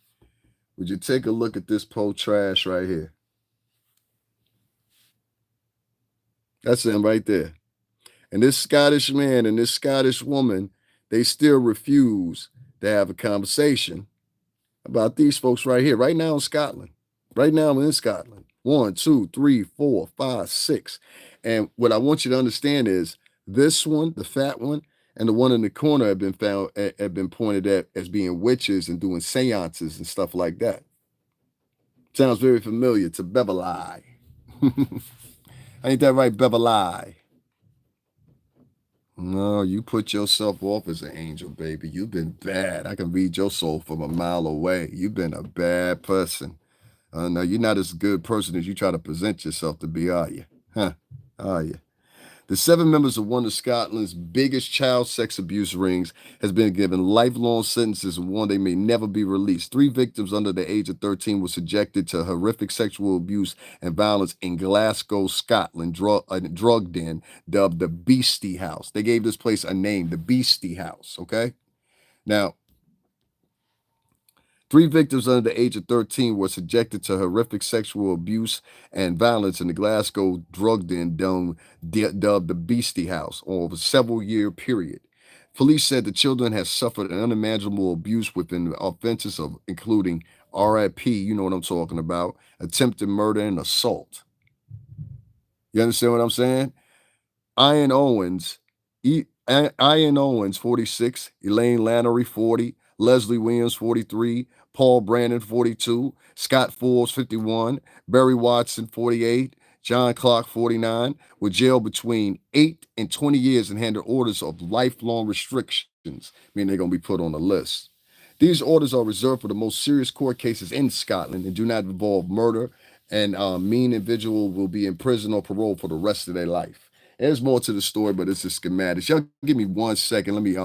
[SPEAKER 1] Would you take a look at this trash right here? That's him right there. And this Scottish man and this Scottish woman, they still refuse to have a conversation about these folks right here, right now in Scotland. Right now I'm in Scotland. 1, 2, 3, 4, 5, 6. And what I want you to understand is this one, the fat one, and the one in the corner have been pointed at as being witches and doing seances and stuff like that. Sounds very familiar to Beverly. Ain't that right, Beverly? No, you put yourself off as an angel, baby. You've been bad. I can read your soul from a mile away. You've been a bad person. No, you're not as good person as you try to present yourself to be, are you? Huh? Are you? The 7 members of one of Scotland's biggest child sex abuse rings has been given lifelong sentences and warned they may never be released. 3 victims under the age of 13 were subjected to horrific sexual abuse and violence in Glasgow, Scotland, a drug den dubbed the Beastie House. They gave this place a name, the Beastie House, okay? Now, 3 victims under the age of 13 were subjected to horrific sexual abuse and violence in the Glasgow drug den dubbed the Beastie House over a several-year period. Police said the children had suffered an unimaginable abuse within offenses of including RIP, you know what I'm talking about, attempted murder and assault. You understand what I'm saying? Ian Owens, 46, Elaine Lannery, 40, Leslie Williams, 43, Paul Brandon, 42, Scott Forbes, 51, Barry Watson, 48, John Clark, 49, were jailed between 8 and 20 years and handed orders of lifelong restrictions, meaning they're going to be put on the list. These orders are reserved for the most serious court cases in Scotland and do not involve murder, and mean individual will be in prison or parole for the rest of their life. There's more to the story, but it's a schematics. Y'all give me 1 second. Let me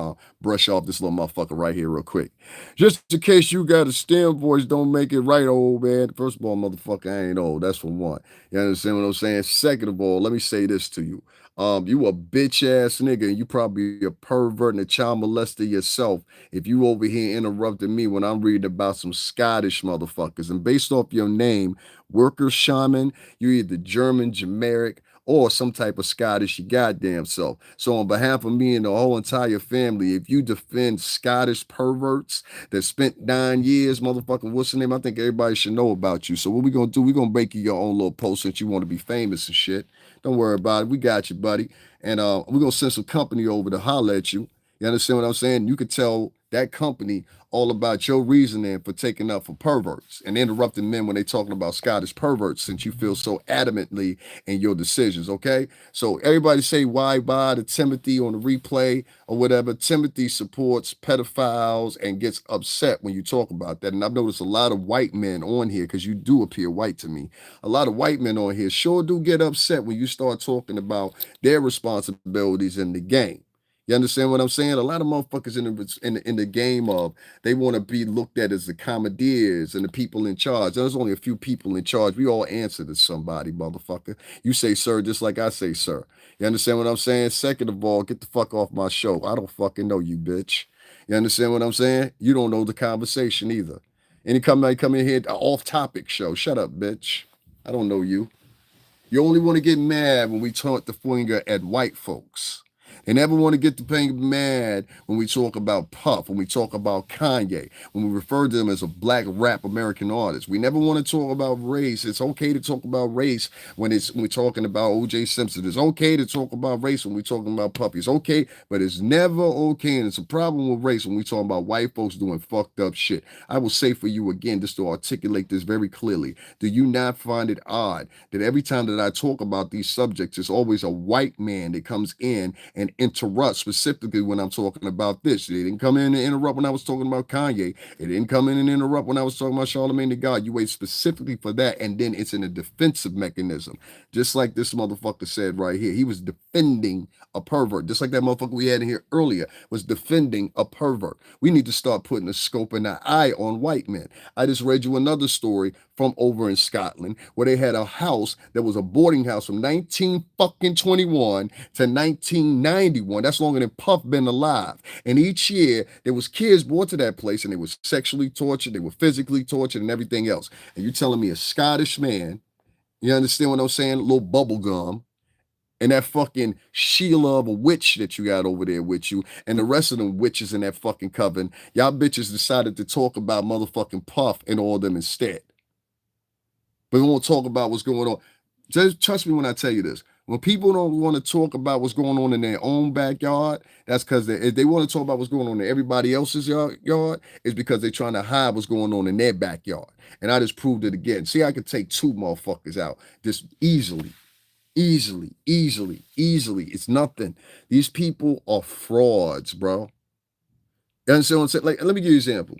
[SPEAKER 1] brush off this little motherfucker right here real quick. Just in case you got a STEM voice, don't make it right, old man. First of all, motherfucker, I ain't old. That's for one. You understand what I'm saying? Second of all, let me say this to you. You a bitch ass nigga, and you probably a pervert and a child molester yourself if you over here interrupting me when I'm reading about some Scottish motherfuckers. And based off your name, Worker Shaman, you're either German, Jamaican, or some type of Scottish your goddamn self. So on behalf of me and the whole entire family, if you defend Scottish perverts that spent 9 years, motherfucking, what's the name? I think everybody should know about you. So what we gonna do, we gonna make you your own little post since you want to be famous and shit. Don't worry about it. We got you, buddy. And we're gonna send some company over to holler at you. You understand what I'm saying? You could tell that company all about your reasoning for taking up for perverts and interrupting men when they talking about Scottish perverts, since you feel so adamantly in your decisions, okay? So everybody say why bye to Timothy on the replay or whatever. Timothy supports pedophiles and gets upset when you talk about that. And I've noticed a lot of white men on here, because you do appear white to me. A lot of white men on here sure do get upset when you start talking about their responsibilities in the game. You understand what I'm saying? A lot of motherfuckers in the game of, they want to be looked at as the commandeers and the people in charge. There's only a few people in charge. We all answer to somebody, motherfucker. You say sir just like I say sir. You understand what I'm saying? Second of all, get the fuck off my show. I don't fucking know you, bitch. You understand what I'm saying? You don't know the conversation either. Anybody come in here, an off-topic show. Shut up, bitch. I don't know you. You only want to get mad when we point the finger at white folks. They never want to get the mad when we talk about Puff, when we talk about Kanye, when we refer to them as a black rap American artist. We never want to talk about race. It's okay to talk about race when we're talking about O.J. Simpson. It's okay to talk about race when we're talking about Puffy. It's okay, but it's never okay, and it's a problem with race when we talk about white folks doing fucked up shit. I will say for you again, just to articulate this very clearly, do you not find it odd that every time that I talk about these subjects, it's always a white man that comes in and interrupt, specifically when I'm talking about this? They didn't come in and interrupt when I was talking about Kanye. They didn't come in and interrupt when I was talking about Charlamayne the God. You wait specifically for that, and then it's in a defensive mechanism. Just like this motherfucker said right here. He was defending a pervert. Just like that motherfucker we had in here earlier was defending a pervert. We need to start putting a scope and an eye on white men. I just read you another story from over in Scotland where they had a house that was a boarding house from 1921 to 1991. That's longer than Puff been alive. And each year there was kids brought to that place and they were sexually tortured, they were physically tortured and everything else. And you telling me a Scottish man, you understand what I'm saying? A little bubble gum, and that fucking Sheila of a witch that you got over there with you, and the rest of them witches in that fucking coven, y'all bitches decided to talk about motherfucking Puff and all them instead. But we won't talk about what's going on. Just trust me when I tell you this. When people don't want to talk about what's going on in their own backyard, that's because if they want to talk about what's going on in everybody else's yard, it's because they're trying to hide what's going on in their backyard. And I just proved it again. See, I could take 2 motherfuckers out just easily. Easily. It's nothing. These people are frauds, bro. You understand what I'm saying? Like, let me give you an example.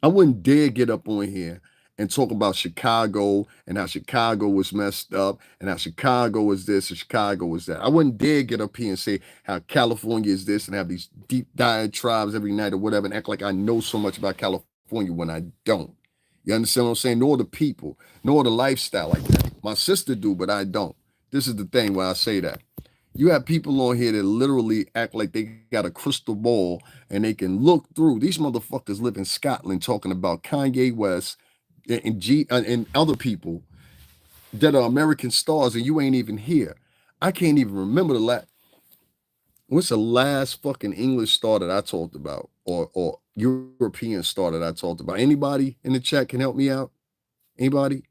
[SPEAKER 1] I wouldn't dare get up on here and talk about Chicago and how Chicago was messed up and how Chicago is this and Chicago is that. I wouldn't dare get up here and say how California is this and have these deep diatribes every night or whatever and act like I know so much about California when I don't. You understand what I'm saying? Nor the people, nor the lifestyle like that. My sister do, but I don't. This is the thing why I say that. You have people on here that literally act like they got a crystal ball and they can look through. These motherfuckers live in Scotland talking about Kanye West and other people that are American stars, and you ain't even here. I can't even remember what's the last fucking English star that I talked about, or European star that I talked about. Anybody in the chat can help me out? Anybody?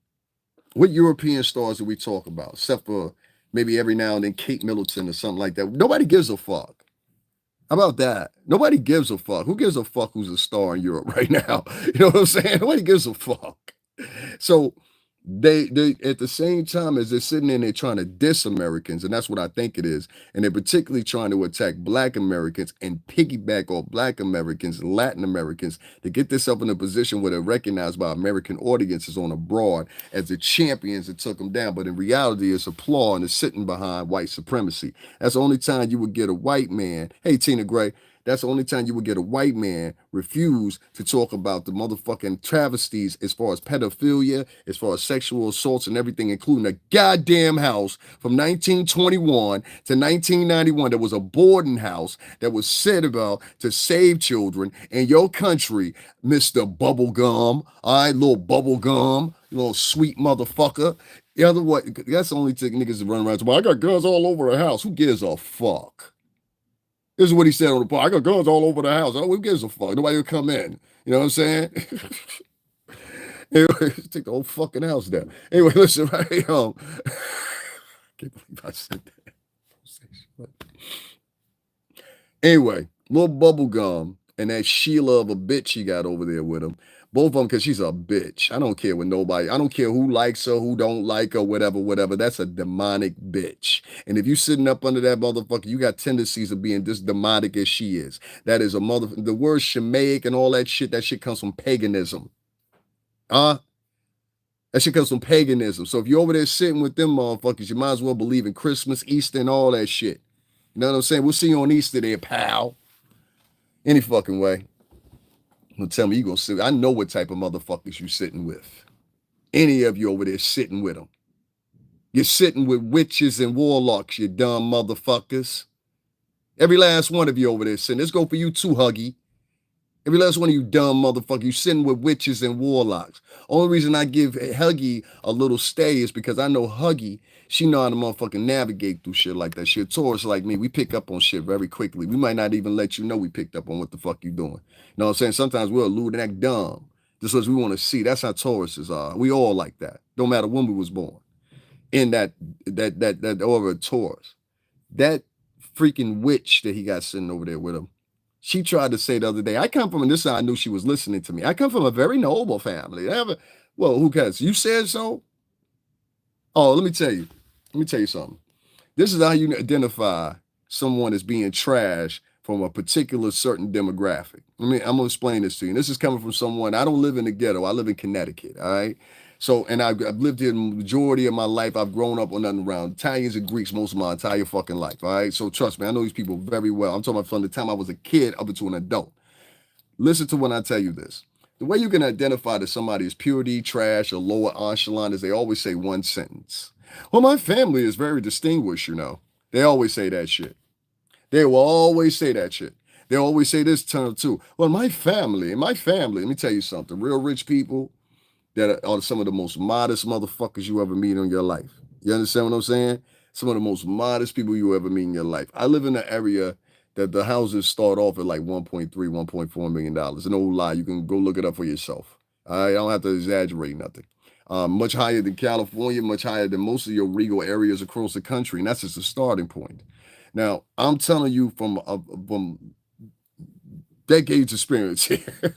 [SPEAKER 1] What European stars do we talk about? Except for maybe every now and then Kate Middleton or something like that. Nobody gives a fuck. How about that? Nobody gives a fuck. Who gives a fuck who's a star in Europe right now? You know what I'm saying? Nobody gives a fuck. So they at the same time as they're sitting in there trying to diss Americans, and that's what I think it is, and they're particularly trying to attack Black Americans and piggyback off Black Americans, Latin Americans, to get themselves in a position where they're recognized by American audiences on abroad as the champions that took them down. But in reality, it's a flaw and it's sitting behind white supremacy. That's the only time you would get a white man. Hey, Tina Gray. That's the only time you would get a white man refuse to talk about the motherfucking travesties as far as pedophilia, as far as sexual assaults and everything, including a goddamn house from 1921 to 1991 that was a boarding house that was set about to save children in your country, Mr. Bubblegum. All right, little bubblegum, you little sweet motherfucker. The other way, that's the only thing niggas that run around. Well, I got guns all over the house. Who gives a fuck? This is what he said on the pod. I got guns all over the house. Oh, who gives a fuck? Nobody will come in. You know what I'm saying? Anyway, take the whole fucking house down. Anyway, listen, right? Can't believe I said that. Anyway, little bubblegum and that Sheila of a bitch he got over there with him. Both of them, because she's a bitch. I don't care what nobody, I don't care who likes her, who don't like her, whatever. That's a demonic bitch. And if you sitting up under that motherfucker, you got tendencies of being this demonic as she is. That is the word Shemaic and all that shit comes from paganism. That shit comes from paganism. So if you're over there sitting with them motherfuckers, you might as well believe in Christmas, Easter, and all that shit. You know what I'm saying? We'll see you on Easter there, pal. Any fucking way. Don't tell me you gonna sit. I know what type of motherfuckers you sitting with. Any of you over there sitting with them. You're sitting with witches and warlocks, you dumb motherfuckers. Every last one of you over there sitting. Let's go for you too, Huggy. Every last one of you dumb motherfuckers, you sitting with witches and warlocks. Only reason I give Huggy a little stay is because I know Huggy, she know how to motherfucking navigate through shit like that. She a Taurus like me. We pick up on shit very quickly. We might not even let you know we picked up on what the fuck you doing. You know what I'm saying? Sometimes we'll allude and act dumb. Just as we want to see. That's how Tauruses are. We all like that. Don't matter when we was born. In that aura of Taurus. That freaking witch that he got sitting over there with him. She tried to say the other day, I come from, and this is how I knew she was listening to me. I come from a very noble family. Well, who cares? You said so? Oh, let me tell you something. This is how you identify someone as being trash from a particular certain demographic. I'm going to explain this to you. This is coming from someone, I don't live in the ghetto. I live in Connecticut, all right? So, and I've lived here the majority of my life. I've grown up on nothing around Italians and Greeks most of my entire fucking life, all right? So trust me, I know these people very well. I'm talking about from the time I was a kid up to an adult. Listen to when I tell you this. The way you can identify that somebody is purity, trash, or lower echelon is they always say one sentence. Well, my family is very distinguished, you know. They always say that shit. They will always say that shit. They always say this term too. Well, my family, let me tell you something. Real rich people that are some of the most modest motherfuckers you ever meet in your life. You understand what I'm saying? Some of the most modest people you ever meet in your life. I live in an area that the houses start off at like $1.3, $1.4 million. No lie, you can go look it up for yourself. I don't have to exaggerate nothing. Much higher than California, much higher than most of your regal areas across the country, and that's just a starting point. Now, I'm telling you from decades experience here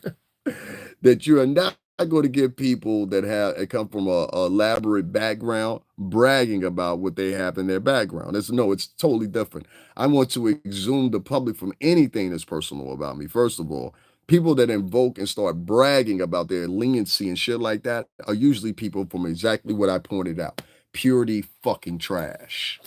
[SPEAKER 1] that you are not go to get people that come from a elaborate background bragging about what they have in their background. It's totally different. I want to exhume the public from anything that's personal about me. First of all, people that invoke and start bragging about their leniency and shit like that are usually people from exactly what I pointed out. Purity fucking trash.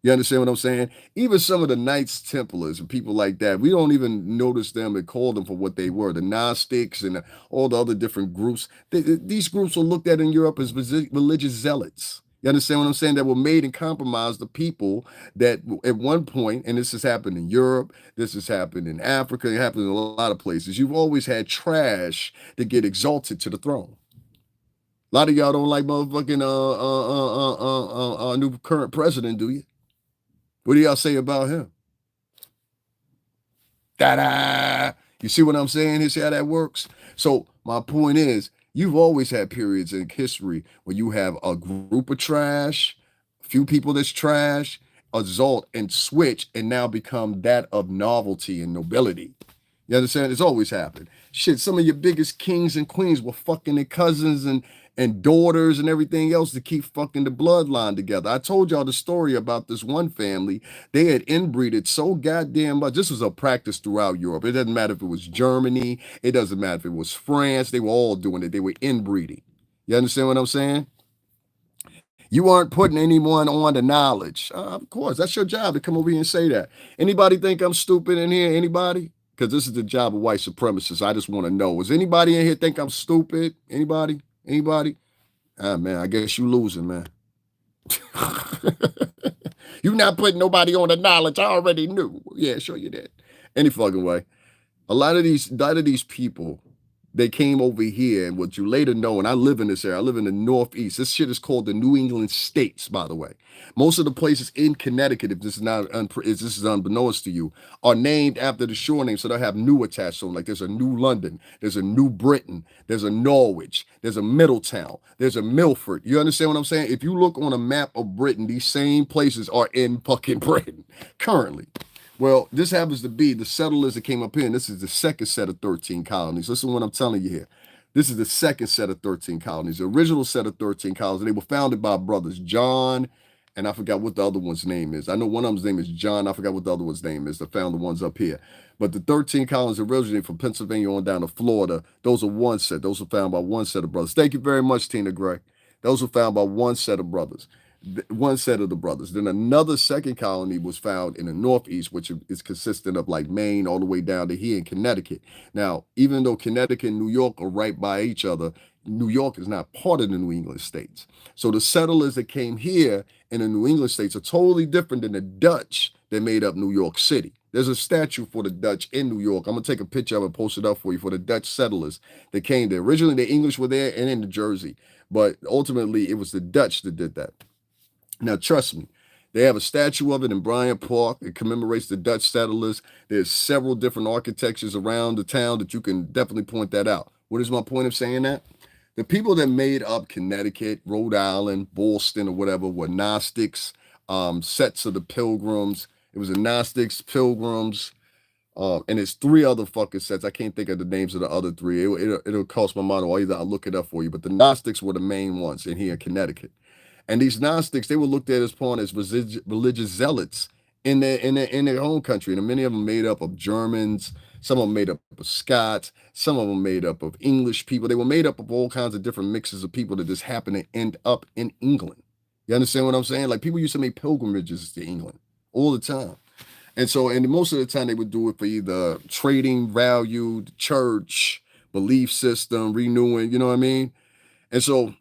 [SPEAKER 1] You understand what I'm saying? Even some of the Knights Templars and people like that, we don't even notice them and call them for what they were. The Gnostics and all the other different groups. These groups were looked at in Europe as religious zealots. You understand what I'm saying? That were made and compromised the people that at one point, and this has happened in Europe, this has happened in Africa, it happened in a lot of places. You've always had trash that get exalted to the throne. A lot of y'all don't like motherfucking new current president, do you? What do y'all say about him? Da-da! You see what I'm saying? You see how that works? So my point is, you've always had periods in history where you have a group of trash, a few people that's trash, exalt and switch and now become that of novelty and nobility. You understand? It's always happened. Shit, some of your biggest kings and queens were fucking their cousins and daughters and everything else to keep fucking the bloodline together. I told y'all the story about this one family. They had inbreeded so goddamn much. This was a practice throughout Europe. It doesn't matter if it was Germany. It doesn't matter if it was France. They were all doing it. They were inbreeding. You understand what I'm saying? You aren't putting anyone on the knowledge. Of course, that's your job to come over here and say that. Anybody think I'm stupid in here? Anybody? Because this is the job of white supremacists. I just want to know. Does anybody in here think I'm stupid? Anybody? Anybody? Ah, man, I guess you losing, man. You not putting nobody on the knowledge. I already knew. Yeah, sure you did. Any fucking way. A lot of these people, they came over here, and what you later know, and I live in this area, I live in the Northeast. This shit is called the New England States, by the way. Most of the places in Connecticut, if this is unbeknownst to you, are named after the shore name, so they'll have new attached to them. Like there's a New London, there's a New Britain, there's a Norwich, there's a Middletown, there's a Milford. You understand what I'm saying? If you look on a map of Britain, these same places are in fucking Britain currently. Well, this happens to be the settlers that came up here, and this is the second set of 13 colonies. Listen to what I'm telling you here. This is the second set of 13 colonies. The original set of 13 colonies, they were founded by brothers John, and I forgot what the other one's name is. I know one of them's name is John. I forgot what the other one's name is. They found the ones up here. But the 13 colonies originated from Pennsylvania on down to Florida. Those are one set. Those were found by one set of brothers. Thank you very much, Tina Gray. Those were found by one set of brothers. One set of the brothers. Then another second colony was found in the Northeast, which is consistent of like Maine all the way down to here in Connecticut. Now, even though Connecticut and New York are right by each other, New York is not part of the New England states. So the settlers that came here in the New England states are totally different than the Dutch that made up New York City. There's a statue for the Dutch in New York. I'm going to take a picture of it and post it up for you for the Dutch settlers that came there. Originally, the English were there and in New Jersey, but ultimately it was the Dutch that did that. Now, trust me, they have a statue of it in Bryant Park. It commemorates the Dutch settlers. There's several different architectures around the town that you can definitely point that out. What is my point of saying that? The people that made up Connecticut, Rhode Island, Boston, or whatever were Gnostics, sets of the Pilgrims. It was the Gnostics, Pilgrims, and it's three other fucking sets. I can't think of the names of the other three. It'll cost my mind, or either I'll look it up for you. But the Gnostics were the main ones in here in Connecticut. And these Gnostics, they were looked at as pawn as religious zealots in their own country. And many of them made up of Germans, some of them made up of Scots, some of them made up of English people. They were made up of all kinds of different mixes of people that just happened to end up in England. You understand what I'm saying? Like people used to make pilgrimages to England all the time. And most of the time they would do it for either trading value, church, belief system, renewing, you know what I mean? And so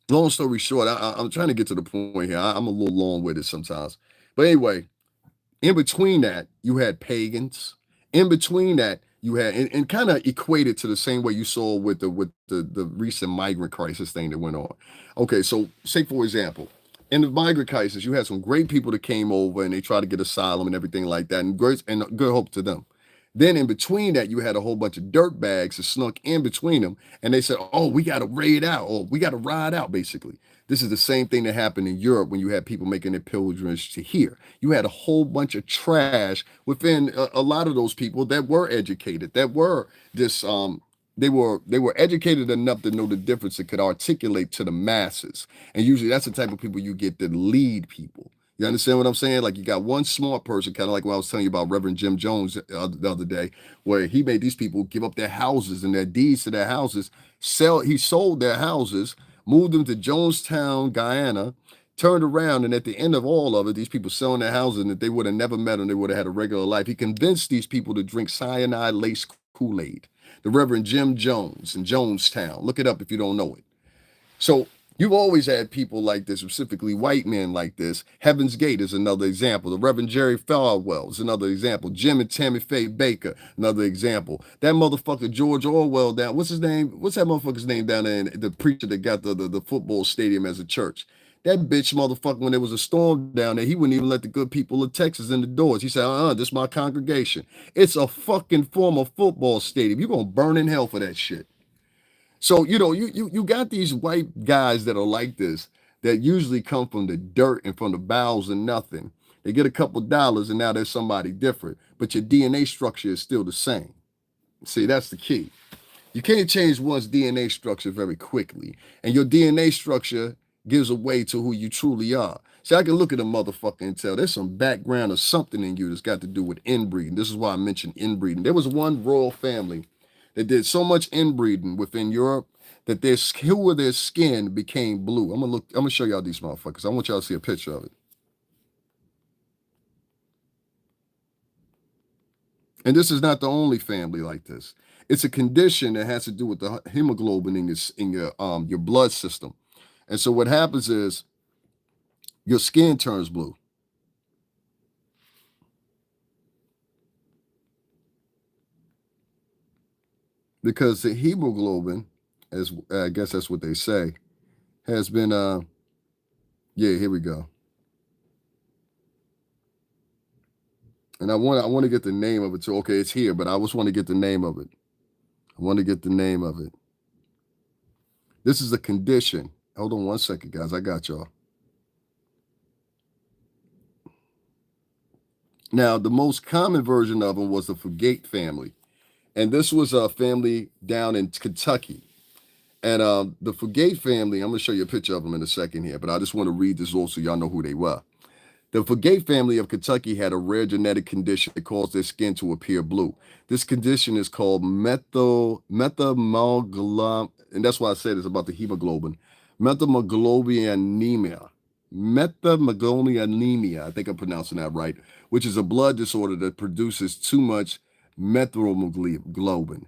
[SPEAKER 1] long story short, I'm trying to get to the point here. I'm a little long with it sometimes. But anyway, in between that, you had pagans. In between that, you had, and kind of equated to the same way you saw with the recent migrant crisis thing that went on. Okay, so say, for example, in the migrant crisis, you had some great people that came over and they tried to get asylum and everything like that, and good hope to them. Then in between that, you had a whole bunch of dirt bags that snuck in between them. And they said, oh, we got to raid out, or we got to ride out, basically. This is the same thing that happened in Europe when you had people making their pilgrimage to here. You had a whole bunch of trash within a lot of those people that were educated, that were this they were educated enough to know the difference and could articulate to the masses. And usually that's the type of people you get that lead people. You understand what I'm saying? Like you got one smart person, kind of like what I was telling you about Reverend Jim Jones the other day, where he made these people give up their houses and their deeds to their houses. He sold their houses, moved them to Jonestown, Guyana, turned around, and at the end of all of it, these people selling their houses and that they would have never met them, they would have had a regular life. He convinced these people to drink cyanide-laced Kool-Aid. The Reverend Jim Jones in Jonestown. Look it up if you don't know it. So you've always had people like this, specifically white men like this. Heaven's Gate is another example. The Reverend Jerry Falwell is another example. Jim and Tammy Faye Baker, another example. That motherfucker George Orwell down, what's his name? What's that motherfucker's name down there? The preacher that got the football stadium as a church. That bitch motherfucker, when there was a storm down there, he wouldn't even let the good people of Texas in the doors. He said, this is my congregation. It's a fucking former football stadium. You're going to burn in hell for that shit. So, you got these white guys that are like this that usually come from the dirt and from the bowels of nothing. They get a couple dollars and now they're somebody different. But your DNA structure is still the same. See, that's the key. You can't change one's DNA structure very quickly. And your DNA structure gives away to who you truly are. See, I can look at a motherfucker and tell there's some background or something in you that's got to do with inbreeding. This is why I mentioned inbreeding. There was one royal family that did so much inbreeding within Europe that their skin became blue. I'm gonna show y'all these motherfuckers. I want y'all to see a picture of it. And this is not the only family like this. It's a condition that has to do with the hemoglobin in your blood system. And so what happens is your skin turns blue. Because the hemoglobin, as I guess that's what they say, has been, here we go. And I want to get the name of it too. Okay, it's here, but I just want to get the name of it. This is a condition. Hold on one second, guys. I got y'all. Now, the most common version of them was the Fugate family. And this was a family down in Kentucky. And the Fugate family, I'm going to show you a picture of them in a second here, but I just want to read this also so y'all know who they were. The Fugate family of Kentucky had a rare genetic condition that caused their skin to appear blue. This condition is called methemoglobinemia, and that's why I said it's about the hemoglobin. Methemoglobinemia. I think I'm pronouncing that right, which is a blood disorder that produces too much methemoglobin.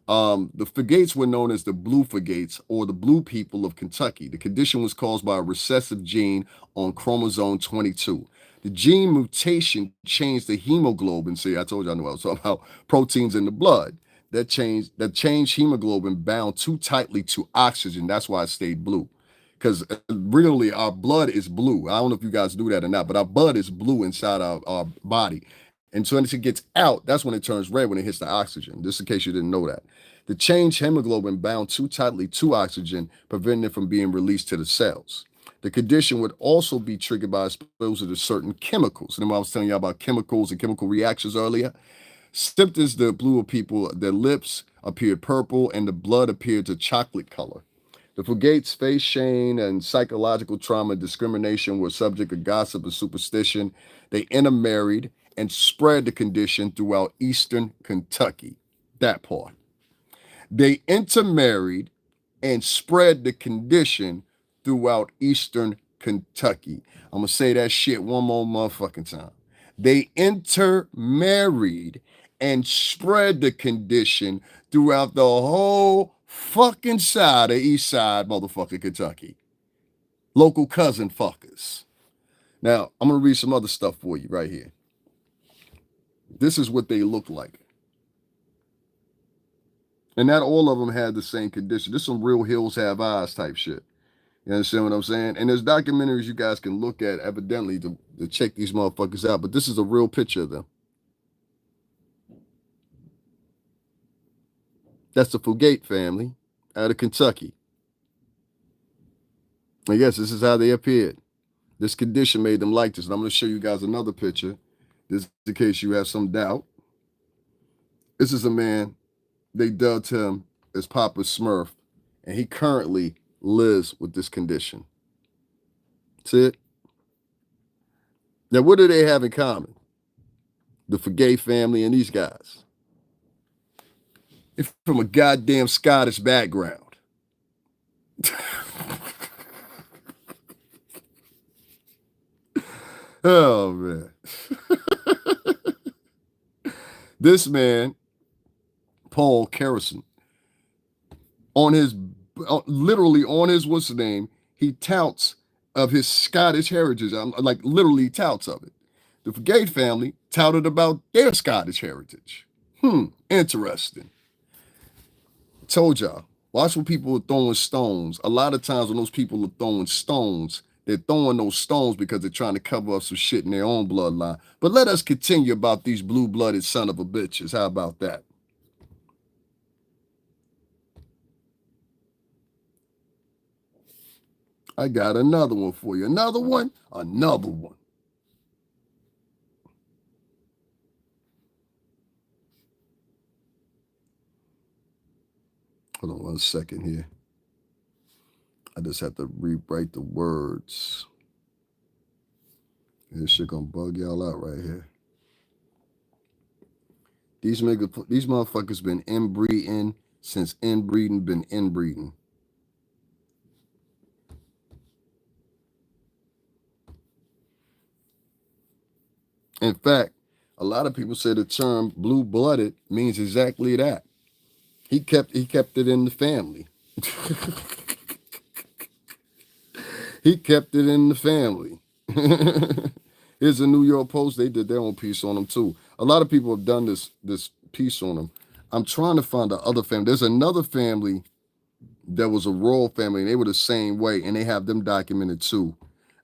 [SPEAKER 1] The Fugates were known as the Blue Fugates or the Blue People of Kentucky. The condition was caused by a recessive gene on chromosome 22. The gene mutation changed the hemoglobin. See, I told you I knew I was talking about proteins in the blood. That changed hemoglobin bound too tightly to oxygen. That's why it stayed blue. Because really, our blood is blue. I don't know if you guys do that or not, but our blood is blue inside our body. And so when it gets out, that's when it turns red when it hits the oxygen. Just in case you didn't know that. The changed hemoglobin bound too tightly to oxygen, preventing it from being released to the cells. The condition would also be triggered by exposure to certain chemicals. Remember I was telling you about chemicals and chemical reactions earlier? Symptoms, the blue people, their lips appeared purple and the blood appeared to chocolate color. The Fugates faced shame and psychological trauma and discrimination, were subject to gossip and superstition. They intermarried and spread the condition throughout eastern Kentucky. That part. They intermarried and spread the condition throughout eastern Kentucky. I'm going to say that shit one more motherfucking time. They intermarried and spread the condition throughout the whole fucking side of east side motherfucking Kentucky. Local cousin fuckers. Now, I'm going to read some other stuff for you right here. This is what they look like. And not all of them had the same condition. This is some real hills have eyes type shit. You understand what I'm saying? And there's documentaries you guys can look at evidently to check these motherfuckers out. But this is a real picture of them. That's the Fugate family out of Kentucky. I guess this is how they appeared. This condition made them like this. And I'm going to show you guys another picture. This in case you have some doubt. This is a man they dubbed him as Papa Smurf, and he currently lives with this condition. That's it. Now, what do they have in common? The Forgay family and these guys. They're from a goddamn Scottish background. Oh, man. This man, Paul Kerrison, literally on his what's the name, he touts of his Scottish heritage. Like literally touts of it. The Forgay family touted about their Scottish heritage. Interesting. Told y'all, watch when people are throwing stones. A lot of times when those people are throwing stones, they're throwing those stones because they're trying to cover up some shit in their own bloodline. But let us continue about these blue-blooded son of a bitches. How about that? I got another one for you. Another one? Another one. Hold on 1 second here. I just have to rewrite the words. This shit gonna bug y'all out right here. These motherfuckers been inbreeding since inbreeding been inbreeding. In fact, a lot of people say the term blue-blooded means exactly that. He kept it in the family. He kept it in the family. Here's a New York Post. They did their own piece on him too. A lot of people have done this piece on him. I'm trying to find the other family. There's another family that was a royal family, and they were the same way, and they have them documented too.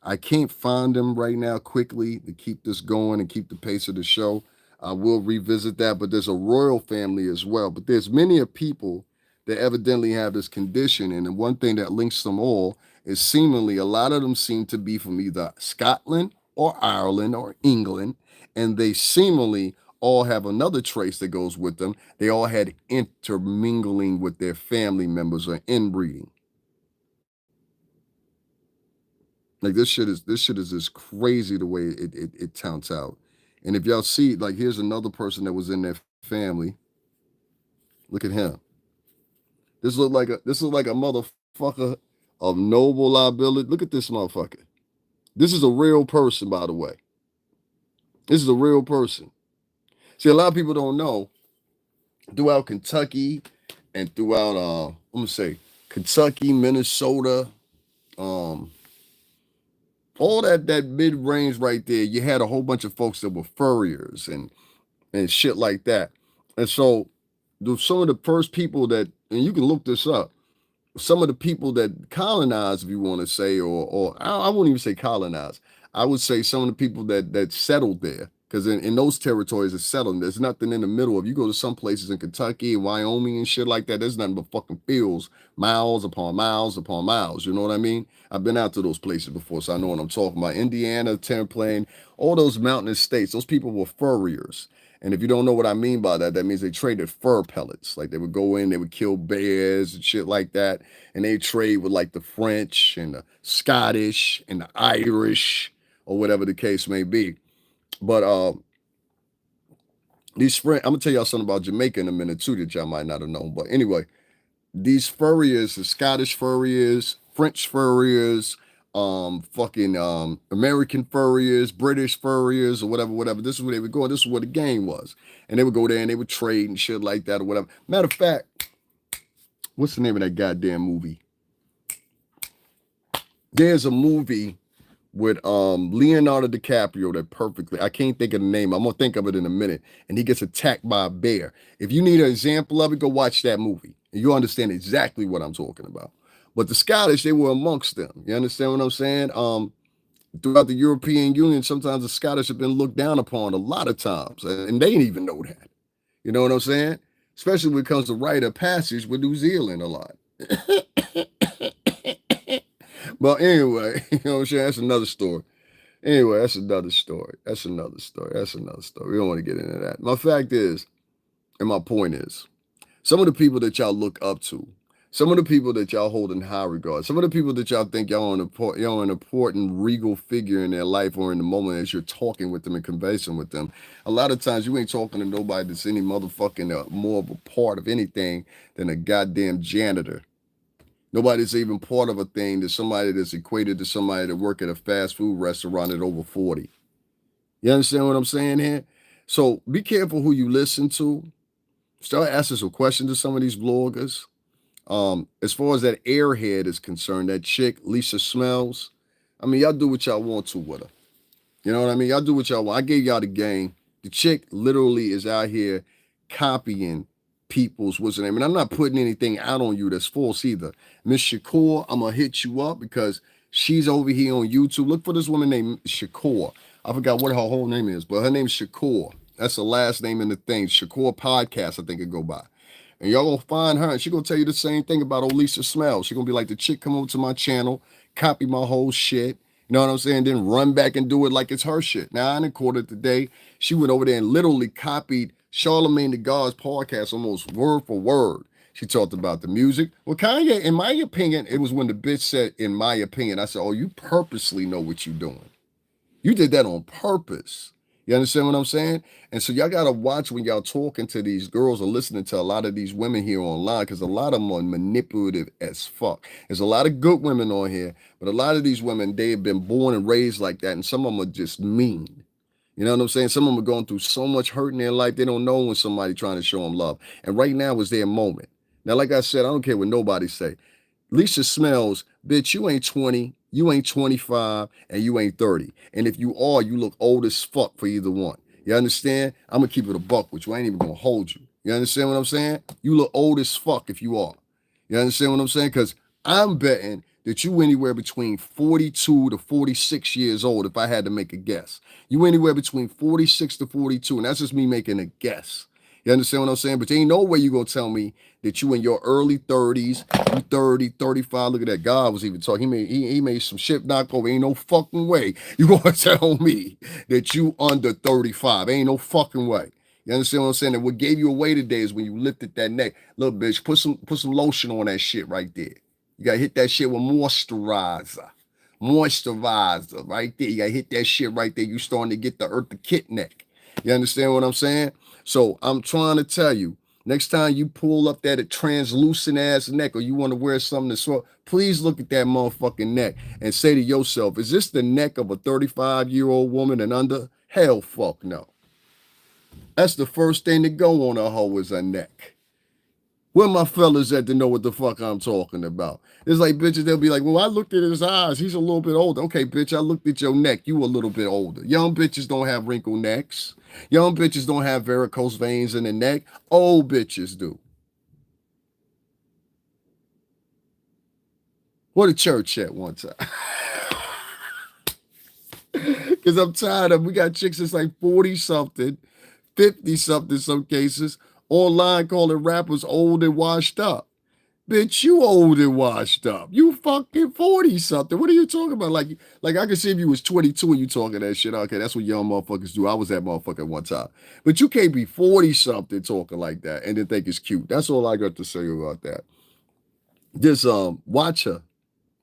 [SPEAKER 1] I can't find them right now quickly to keep this going and keep the pace of the show. I will revisit that, but there's a royal family as well. But there's many of people that evidently have this condition, and the one thing that links them all is seemingly a lot of them seem to be from either Scotland or Ireland or England, and they seemingly all have another trace that goes with them. They all had intermingling with their family members or inbreeding. Like this shit is just crazy the way it counts out. And if y'all see, like, here's another person that was in their family. Look at him. This look like a motherfucker of noble liability. Look at this motherfucker. This is a real person, by the way. This is a real person. See, a lot of people don't know. Throughout Kentucky and throughout I'm gonna say Kentucky, Minnesota, all that mid-range right there, you had a whole bunch of folks that were furriers and shit like that. And so some of the first people that, and you can look this up, some of the people that colonized, if you want to say, or I wouldn't even say colonized. I would say some of the people that settled there, because in those territories it's settled. There's nothing in the middle of. You go to some places in Kentucky and Wyoming and shit like that, there's nothing but fucking fields, miles upon miles upon miles. You know what I mean? I've been out to those places before, so I know what I'm talking about. Indiana, Plain, all those mountainous states, those people were furriers. And if you don't know what I mean by that, that means they traded fur pellets. Like they would go in, they would kill bears and shit like that. And they trade with like the French and the Scottish and the Irish or whatever the case may be. But these French, I'm gonna tell y'all something about Jamaica in a minute too that y'all might not have known. But anyway, these furriers, the Scottish furriers, French furriers, American furriers, British furriers, or whatever. This is where they would go. This is where the game was. And they would go there and they would trade and shit like that or whatever. Matter of fact, what's the name of that goddamn movie? There's a movie with Leonardo DiCaprio that perfectly, I can't think of the name. I'm gonna think of it in a minute. And he gets attacked by a bear. If you need an example of it, go watch that movie. And you'll understand exactly what I'm talking about. But the Scottish, they were amongst them. You understand what I'm saying? Throughout the European Union, sometimes the Scottish have been looked down upon a lot of times. And they didn't even know that. You know what I'm saying? Especially when it comes to rite of passage with New Zealand a lot. But anyway, you know what I'm saying? That's another story. Anyway, that's another story. We don't want to get into that. My fact is, and my point is, Some of the people that y'all look up to, some of the people that y'all hold in high regard, some of the people that y'all think y'all an important regal figure in their life or in the moment as you're talking with them and conversing with them. A lot of times you ain't talking to nobody that's any motherfucking more of a part of anything than a goddamn janitor. Nobody's even part of a thing that's somebody that's equated to somebody that work at a fast food restaurant at over 40. You understand what I'm saying here? So be careful who you listen to. Start asking some questions to some of these bloggers. As far as that airhead is concerned, that chick, Lisa Smells, I mean, y'all do what y'all want to with her. You know what I mean? Y'all do what y'all want. I gave y'all the game. The chick literally is out here copying people's, what's her name? And I'm not putting anything out on you that's false either. Miss Shakur, I'm going to hit you up because she's over here on YouTube. Look for this woman named Shakur. I forgot what her whole name is, but her name's Shakur. That's the last name in the thing. Shakur Podcast, I think it go by. And y'all gonna find her, and she gonna tell you the same thing about old Lisa Smells. She gonna be like, the chick come over to my channel, copy my whole shit, you know what I'm saying? Then run back and do it like it's her shit. Now, I didn't caught it today. She went over there and literally copied Charlamayne the God's podcast almost word for word. She talked about the music. Well, Kanye, in my opinion, it was when the bitch said, in my opinion, I said, oh, you purposely know what you're doing. You did that on purpose. You understand what I'm saying? And so y'all got to watch when y'all talking to these girls or listening to a lot of these women here online, because a lot of them are manipulative as fuck. There's a lot of good women on here, but a lot of these women, they have been born and raised like that, and some of them are just mean. You know what I'm saying? Some of them are going through so much hurt in their life, they don't know when somebody trying to show them love. And right now is their moment. Now, like I said, I don't care what nobody say. Lisa Smells, bitch, you ain't 20, you ain't 25, and you ain't 30. And if you are, you look old as fuck for either one. You understand? I'm going to keep it a buck with you. I ain't even going to hold you. You understand what I'm saying? You look old as fuck if you are. You understand what I'm saying? Because I'm betting that you anywhere between 42 to 46 years old, if I had to make a guess. You anywhere between 46 to 42, and that's just me making a guess. You understand what I'm saying? But there ain't no way you going to tell me that you in your early 30s, you 30, 35. Look at that. God was even talking. He made some shit knock over. Ain't no fucking way you going to tell me that you under 35. Ain't no fucking way. You understand what I'm saying? And what gave you away today is when you lifted that neck. Little bitch, put some lotion on that shit right there. You got to hit that shit with moisturizer. Moisturizer right there. You got to hit that shit right there. You starting to get the Eartha Kitt neck. You understand what I'm saying? So I'm trying to tell you, next time you pull up that translucent ass neck or you want to wear something that's so, please look at that motherfucking neck and say to yourself, is this the neck of a 35-year-old woman and under? Hell fuck no. That's the first thing to go on a hoe is her neck. Where my fellas at to know what the fuck I'm talking about? It's like bitches, they'll be like, well, I looked at his eyes. He's a little bit older. Okay, bitch, I looked at your neck. You a little bit older. Young bitches don't have wrinkled necks. Young bitches don't have varicose veins in the neck. Old bitches do. Where the church at one time? Because I'm tired of, we got chicks that's like 40-something, 50-something in some cases, online calling rappers old and washed up. Bitch, you old and washed up. You fucking 40-something. What are you talking about? Like I can see if you was 22 and you talking that shit. Okay, that's what young motherfuckers do. I was that motherfucker one time. But you can't be 40-something talking like that and then think it's cute. That's all I got to say about that. Just watch her.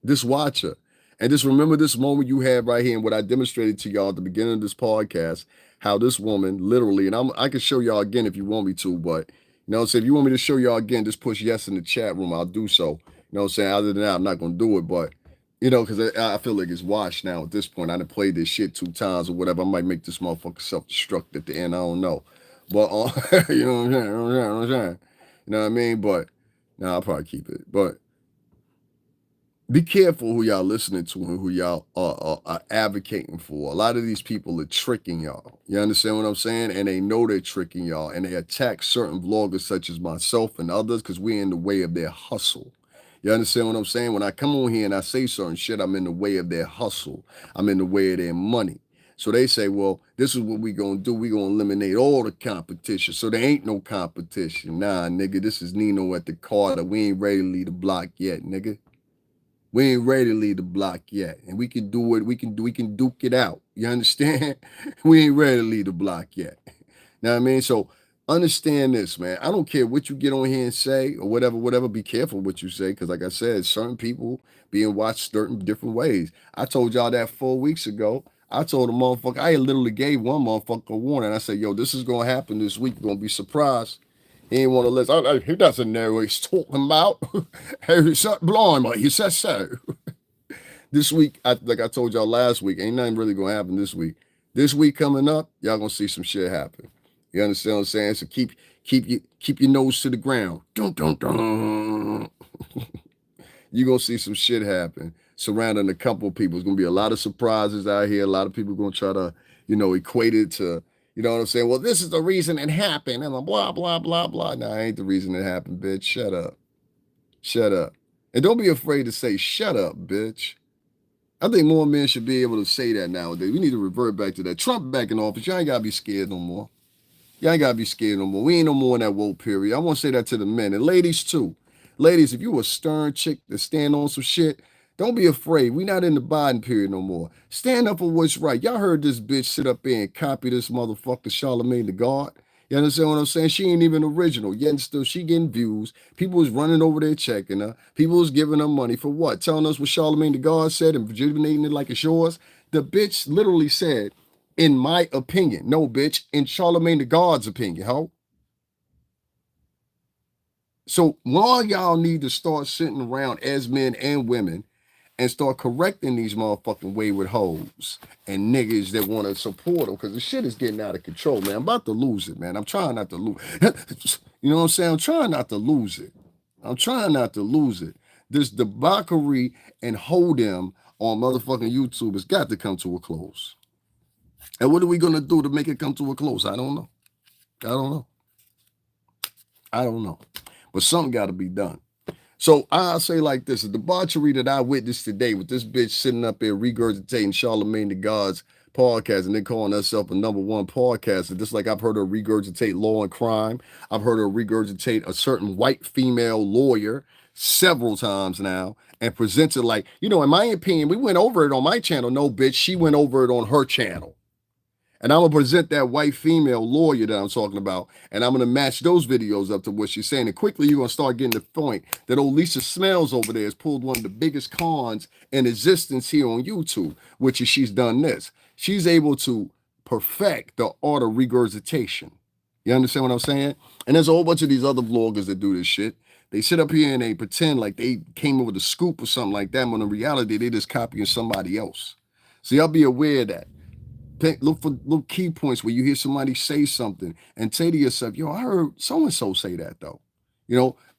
[SPEAKER 1] Just watch her. And just remember this moment you had right here and what I demonstrated to y'all at the beginning of this podcast, how this woman literally, and I can show y'all again if you want me to, but you know what I'm saying? If you want me to show y'all again, just push yes in the chat room. I'll do so. You know what I'm saying? Other than that, I'm not going to do it. But, you know, because I feel like it's washed now at this point. I done played this shit 2 times or whatever. I might make this motherfucker self-destruct at the end. I don't know. But, you know what I'm saying? You know what I mean? But, no, I'll probably keep it. But be careful who y'all listening to and who y'all are advocating for. A lot of these people are tricking y'all. You understand what I'm saying? And they know they're tricking y'all. And they attack certain vloggers such as myself and others because we're in the way of their hustle. You understand what I'm saying? When I come on here and I say certain shit, I'm in the way of their hustle. I'm in the way of their money. So they say, well, this is what we going to do. We going to eliminate all the competition. So there ain't no competition. Nah, nigga, this is Nino at the Carter. We ain't ready to leave the block yet, nigga. We ain't ready to leave the block yet. And we can do it. We can duke it out. You understand? We ain't ready to leave the block yet. Know what I mean? So understand this, man. I don't care what you get on here and say or whatever. Be careful what you say, because like I said, certain people being watched certain different ways. I told y'all that 4 weeks ago. I told a motherfucker, I literally gave one motherfucker a warning. I said, yo, this is gonna happen this week. You're gonna be surprised. He ain't want to listen. He doesn't know what he's talking about. He's blind, but he says so. This week, like I told y'all last week, ain't nothing really gonna happen this week. This week coming up, y'all gonna see some shit happen. You understand what I'm saying? So keep your nose to the ground. Dun, dun, dun. You're gonna see some shit happen surrounding a couple of people. There's gonna be a lot of surprises out here. A lot of people gonna try to, equate it to, you know what I'm saying? Well, this is the reason it happened. And I'm blah, blah, blah, blah. Nah, I ain't the reason it happened, bitch. Shut up. Shut up. And don't be afraid to say, shut up, bitch. I think more men should be able to say that nowadays. We need to revert back to that. Trump back in office. Y'all ain't gotta be scared no more. Y'all ain't gotta be scared no more. We ain't no more in that woke period. I want to say that to the men and ladies too. Ladies, if you a stern chick that stand on some shit, don't be afraid. We not in the Biden period no more. Stand up for what's right. Y'all heard this bitch sit up there and copy this motherfucker Charlamagne the God. You understand what I'm saying? She ain't even original. Yet still she getting views. People was running over there checking her. People was giving her money for what? Telling us what Charlamagne the God said and rejuvenating it like it's yours. The bitch literally said, in my opinion. No, bitch, in Charlamagne the God's opinion, ho. So all y'all need to start sitting around as men and women and start correcting these motherfucking wayward hoes and niggas that want to support them, because the shit is getting out of control, man. I'm about to lose it, man. I'm trying not to lose. You know what I'm saying? I'm trying not to lose it. I'm trying not to lose it. This debauchery and hold'em on motherfucking YouTube has got to come to a close. And what are we gonna do to make it come to a close? I don't know. I don't know. But something got to be done. So I'll say like this: the debauchery that I witnessed today with this bitch sitting up there regurgitating Charlamagne the God's podcast and then calling herself a #1 podcaster, just like I've heard her regurgitate Law and Crime. I've heard her regurgitate a certain white female lawyer several times now and present it like, in my opinion, we went over it on my channel. No, bitch, she went over it on her channel. And I'm going to present that white female lawyer that I'm talking about, and I'm going to match those videos up to what she's saying. And quickly, you're going to start getting the point that old Lisa Smells over there has pulled one of the biggest cons in existence here on YouTube, which is she's done this. She's able to perfect the art of regurgitation. You understand what I'm saying? And there's a whole bunch of these other vloggers that do this shit. They sit up here and they pretend like they came up with a scoop or something like that, when in reality, they just copying somebody else. So y'all be aware of that. Look for little key points where you hear somebody say something and say to yourself, yo, I heard so-and-so say that though.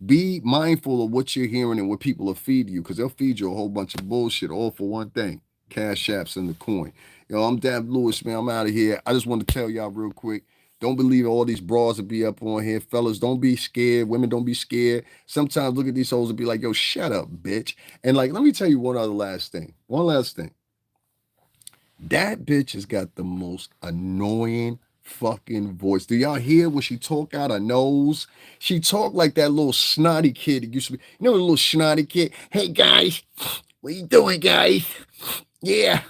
[SPEAKER 1] Be mindful of what you're hearing and what people will feed you, because they'll feed you a whole bunch of bullshit, all for one thing: cash apps and the coin. I'm Dab Lewis, man. I'm out of here. I just want to tell y'all real quick, don't believe all these bras that be up on here. Fellas, don't be scared. Women, don't be scared. Sometimes look at these hoes and be like, yo, shut up, bitch. And let me tell you one last thing. That bitch has got the most annoying fucking voice. Do y'all hear when she talk out her nose? She talk like that little snotty kid that used to be, the little snotty kid. Hey guys, what you doing, guys? Yeah.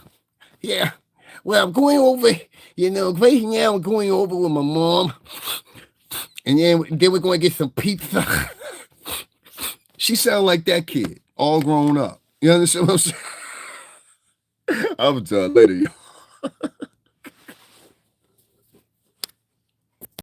[SPEAKER 1] Well, I'm going over, right now I'm going over with my mom. And then we're going to get some pizza. She sound like that kid, all grown up. You understand what I'm saying? I'm done later, y'all.